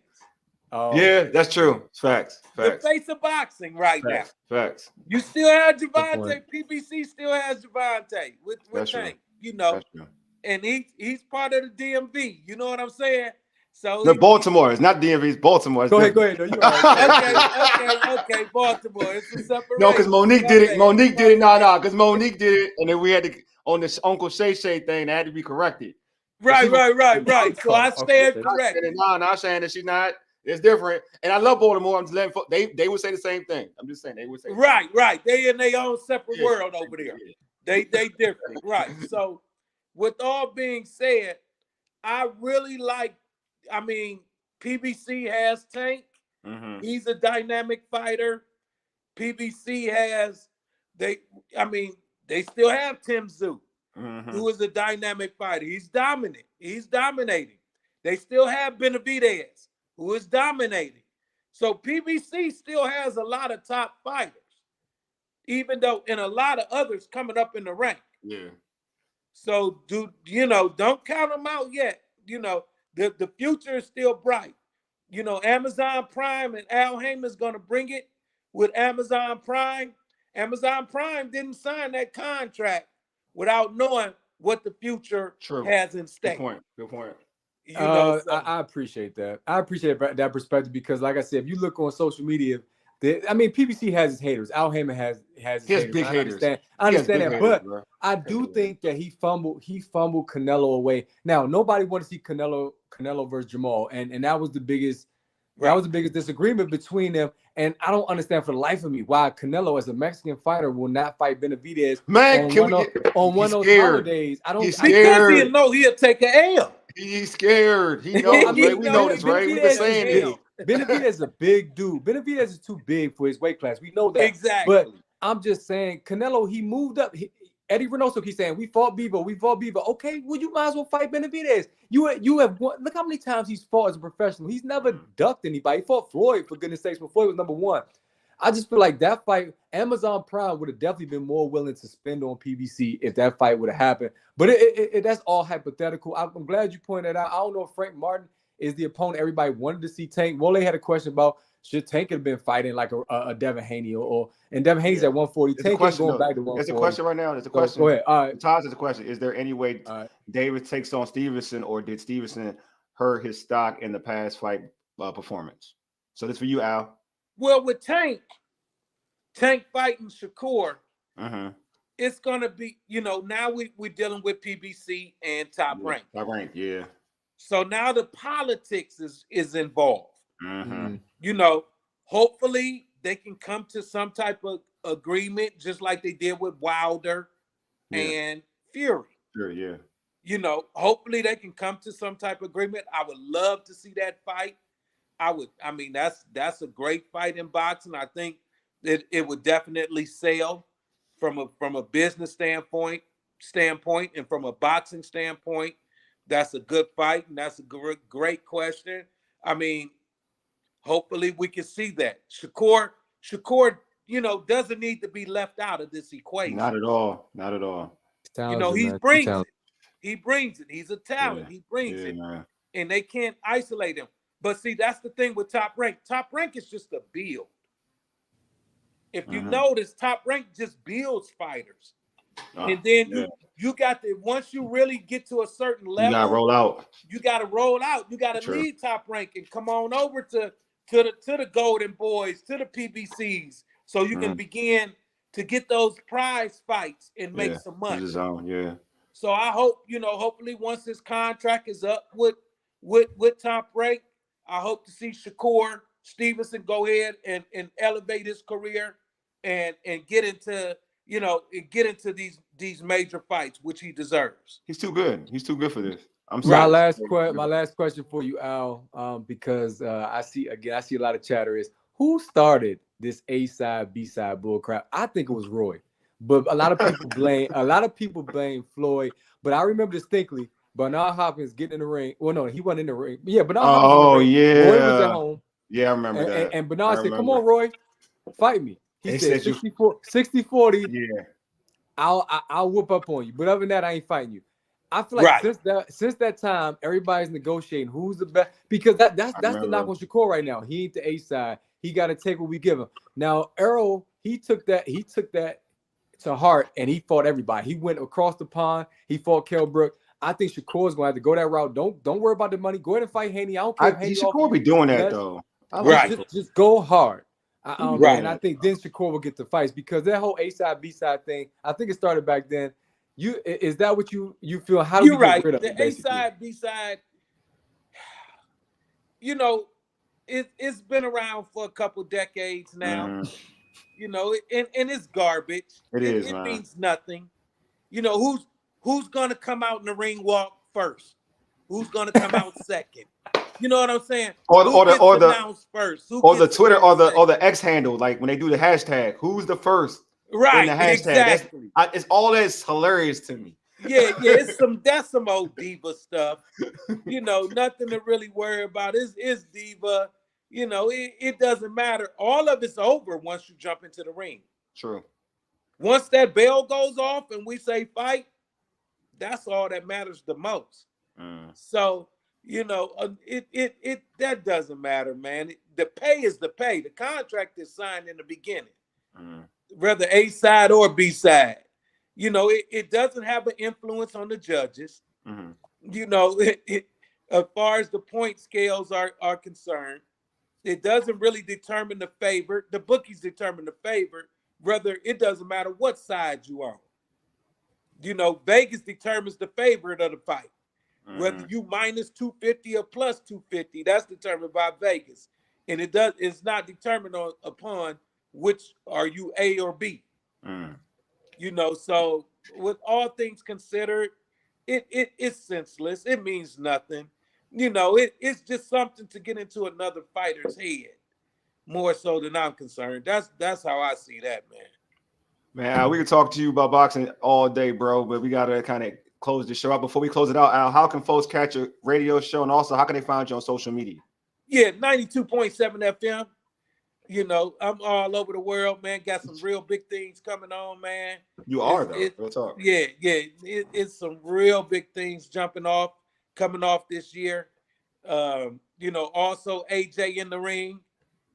Oh, yeah, that's true. Facts. The face of boxing now. Facts. You still have Gervonta. PBC still has Gervonta with Tank. You know, and he's part of the DMV. You know what I'm saying? So no, Baltimore. It's not DMV. It's Baltimore. It's go ahead. No, you right. Okay. Baltimore. It's a separate. No, because Monique did it. Monique did it. No, because Monique did it, and then we had to on this Uncle Shay thing. That had to be corrected. Right. So I stand corrected. No, I'm saying that she's not. It's different, and I love Baltimore. I'm just letting they would say the same thing. I'm just saying they would say right. They in their own separate world over there. They different, right? So, with all being said, I really like. I mean, PBC has Tank. Mm-hmm. He's a dynamic fighter. PBC has they still have Tim Tszyu, who is a dynamic fighter. He's dominant. He's dominating. They still have Benavidez, who is dominating. So PBC still has a lot of top fighters, even though and a lot of others coming up in the rank. Yeah. So don't count them out yet. The future is still bright. Amazon Prime and Al Haymon is going to bring it with Amazon Prime. Amazon Prime didn't sign that contract without knowing what the future has in stake. Good point. I appreciate that. I appreciate that perspective because, like I said, if you look on social media, PBC has his haters. Al Haymon has his haters. Big haters. I understand that, but I do think that he fumbled Canelo away. Now, nobody wanted to see Canelo versus Jamal, and that was the biggest. That was the biggest disagreement between them, and I don't understand for the life of me why Canelo, as a Mexican fighter, will not fight Benavidez on one of those holidays. Because he know he'll take an L. He's scared. He knows. We know this, right? We've been saying it. Benavidez is a big dude. Benavidez is too big for his weight class. We know that. Exactly. But I'm just saying, Canelo, he moved up. Eddie Reynoso keeps saying, we fought Beaver. Okay, well, you might as well fight Benavidez. You have won. Look how many times he's fought as a professional. He's never ducked anybody. He fought Floyd, for goodness sakes, when Floyd was number one. I just feel like that fight, Amazon Prime would have definitely been more willing to spend on PBC if that fight would have happened. But that's all hypothetical. I'm glad you pointed out. I don't know if Frank Martin is the opponent everybody wanted to see Tank. Wole had a question about should Tank have been fighting like a Devin Haney and Devin Haney's at 140. Tank is going back to 140. There's a question right now. There's a question. Go ahead. All right. Todd has a question. Is there any way David takes on Stevenson, or did Stevenson hurt his stock in the past fight performance? So this for you, Al. Well, with Tank fighting Shakur, it's gonna be, now we're dealing with PBC and top rank. Top rank, yeah. So now the politics is involved. Hopefully they can come to some type of agreement, just like they did with Wilder and Fury. Sure, yeah. Hopefully they can come to some type of agreement. I would love to see that fight. That's a great fight in boxing. I think it would definitely sell from a business standpoint and from a boxing standpoint. That's a good fight, and that's a great question. Hopefully we can see that. Shakur, doesn't need to be left out of this equation. Not at all. He brings it. He's a talent. He brings it. Man. And they can't isolate him. But see, that's the thing with Top Rank. Top Rank is just a build. If you notice, Top Rank just builds fighters. And then you got to, once you really get to a certain level, you gotta roll out. You got to leave Top Rank and come on over to the Golden Boys, to the PBCs, so you can begin to get those prize fights and make some money. So I hope, hopefully once his contract is up with Top Rank, I hope to see Shakur Stevenson go ahead and elevate his career and get into these major fights, which he deserves. He's too good. He's too good for this. My last question for you, Al, because I see a lot of chatter is who started this A-side, B-side bullcrap? I think it was Roy, but a lot of people blame Floyd. But I remember distinctly Bernard Hopkins getting in the ring. Well, no, he wasn't in the ring. Yeah, Bernard Hopkins was in the ring. Yeah, Roy was at home. Yeah, I remember that. And Bernard said, "Come on, Roy, fight me." He said 60-40. Yeah, I'll whoop up on you. But other than that, I ain't fighting you. I feel like since that time, everybody's negotiating who's the best, because that's the knock on Shakur right now. He ain't the A side. He got to take what we give him. Now Errol, he took that to heart, and he fought everybody. He went across the pond. He fought Kell Brook. I think Shakur's gonna have to go that route. Don't worry about the money. Go ahead and fight Haney. I don't care. Shakur be doing that though. Just go hard. And I think then Shakur will get the fights, because that whole A side B side thing, I think it started back then. Is that what you feel? How do you get rid of it? The A side, B side, it's been around for a couple decades now. And it's garbage. It means nothing. Who's gonna come out in the ring walk first? Who's gonna come out second? You know what I'm saying? Or the first? Or the Twitter or the X handle, like when they do the hashtag, who's the first? Right, in the hashtag. Exactly. It's all that's hilarious to me. Yeah, that's some old diva stuff. Nothing to really worry about. It's diva. It doesn't matter. All of it's over once you jump into the ring. True. Once that bell goes off and we say fight, that's all that matters the most. So, that doesn't matter, man. The pay is the pay. The contract is signed in the beginning. Whether A side or B side, it doesn't have an influence on the judges. As far as the point scales are concerned, it doesn't really determine the favorite. The bookies determine the favorite. Whether it doesn't matter what side you are. Vegas determines the favorite of the fight. Whether you minus 250 or plus 250, that's determined by Vegas, and it's not determined upon which are you A or B. So with all things considered, it's senseless. It means nothing. It's just something to get into another fighter's head, more so than I'm concerned. That's how I see that, man. Man, we could talk to you about boxing all day, bro, but we gotta kind of close the show out. Before we close it out, Al, how can folks catch your radio show, and also how can they find you on social media? Yeah, 92.7 FM. I'm all over the world, man. Got some real big things coming on, man. You are, though. Real talk. Yeah. It's some real big things coming off this year. Also AJ in the ring.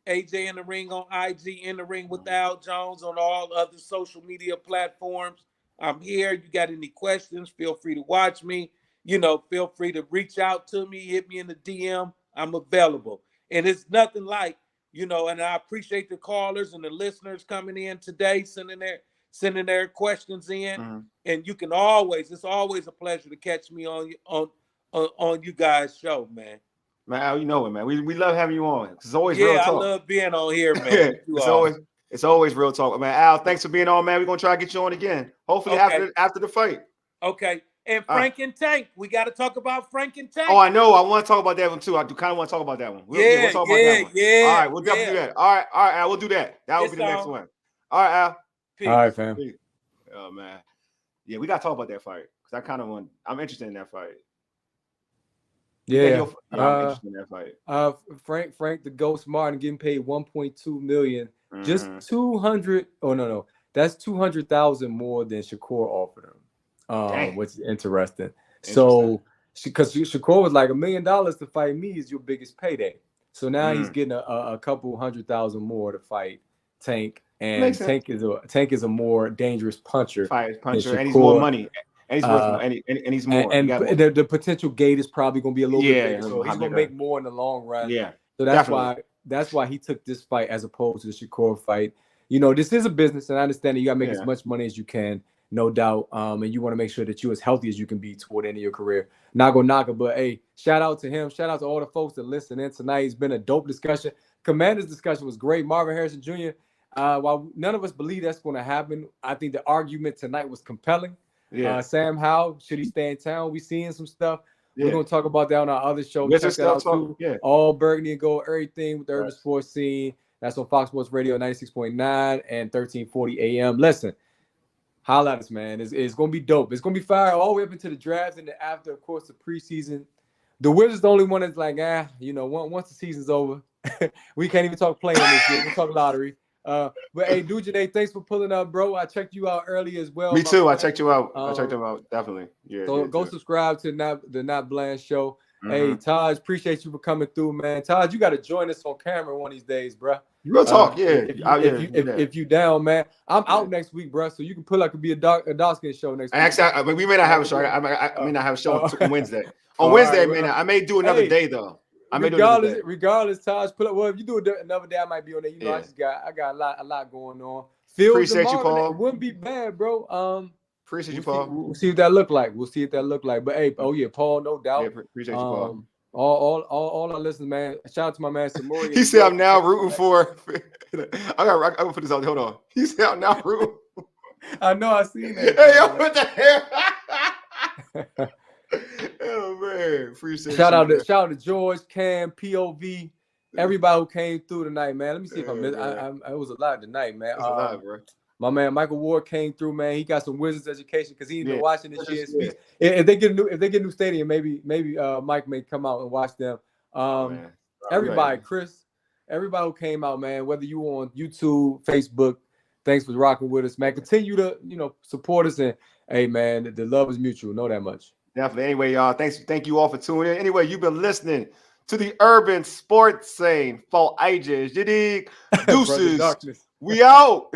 AJ in the ring on IG, in the ring with Al Jones on all other social media platforms. I'm here. You got any questions, feel free to watch me. Feel free to reach out to me, hit me in the DM. I'm available. And it's nothing like, and I appreciate the callers and the listeners coming in today, sending their questions in. And you can it's always a pleasure to catch me on you guys' show, man. Man, Al, man. We love having you on. It's always real talk. Yeah, I love being on here, man. It's always real talk, man. Al, thanks for being on, man. We're gonna try to get you on again. Hopefully after the fight. Okay. And Frank and Tank, we got to talk about Frank and Tank. Oh, I know. I want to talk about that one too. I do kind of want to talk about that one. We'll talk about that one. Yeah. All right, we'll definitely do that. All right, Al, we'll do that. That will be the next one. All right, Al. Peace. All right, fam. Peace. Oh man, yeah, we got to talk about that fight because I'm interested in that fight. Yeah, I'm interested in that fight. Frank the Ghost Martin getting paid $1.2 million. Just 200. Oh no, that's 200,000 more than Shakur offered him. Which is interesting. So, because Shakur was like $1 million to fight me is your biggest payday. So now he's getting a couple 100,000 more to fight Tank, and Tank is a more dangerous puncher. And he's more money. And he's worth, and he's more. And the potential gate is probably going to be a little bit bigger. So he's going to make more in the long run. Yeah. So that's why he took this fight as opposed to the Shakur fight. This is a business, and I understand that you got to make as much money as you can. no doubt. And you want to make sure that you're as healthy as you can be toward the end of your career. Not gonna knock it, but hey, shout out to him. Shout out to all the folks that listen in tonight. It's been a dope discussion. Commander's discussion was great. Marvin Harrison Jr., while none of us believe that's going to happen, I think the argument tonight was compelling. Yeah. Sam Howell, should he stay in town? We seeing some stuff. Yeah. We're going to talk about that on our other show. Check that out too. Yeah. All Burgundy and Gold, everything with the urban sports scene. That's on Fox Sports Radio 96.9 and 1340 AM. Listen, holla at us, man. It's going to be dope. It's going to be fire all the way up into the draft and the after, of course, the preseason. The Wizards the only one that's like, once the season's over, we can't even talk playing this year. We'll talk lottery. But hey, Dujane, thanks for pulling up, bro. I checked you out early as well. Me too. I checked you out. I checked him out, definitely. Yeah. So go subscribe to the Not Bland Show. Mm-hmm. Hey, Taj, appreciate you for coming through, man. Taj, you got to join us on camera one of these days, bro. Real talk, yeah. If you down, man, I'm out next week, bro. So you can pull up. Could be a Dawson show next week. Actually, we may not have a show. I may not have a show on Wednesday. On Wednesday, man, I may do another day though. Regardless, Taj, pull up. Well, if you do another day, I might be on there. You know, I got a lot going on. Appreciate you, Paul. It wouldn't be bad, bro. Appreciate you, Paul. We'll see what that look like. But hey, Paul, no doubt. Yeah, appreciate you, Paul. All our listeners, man. Shout out to my man Samori. He said I'm now rooting for. I gotta put this out. Hold on. He said I'm now rooting. I know. I seen that. Hey, yo, what the hell? Oh man, appreciate shout out to George, Cam, POV, everybody who came through tonight, man. Let me see if I missed. It was a lot tonight, man. It was a lot, bro. My man Michael Ward came through, man. He got some Wizards education because he's been watching this year. If they get a new stadium, maybe Mike may come out and watch them. Everybody, Chris, everybody who came out, man. Whether you were on YouTube, Facebook, thanks for rocking with us, man. Continue to support us, and hey, man, the love is mutual. Know that much. Definitely. Anyway, y'all, thank you all for tuning in. Anyway, you've been listening to the Urban Sports Scene for ages. You dig? Deuces. We out.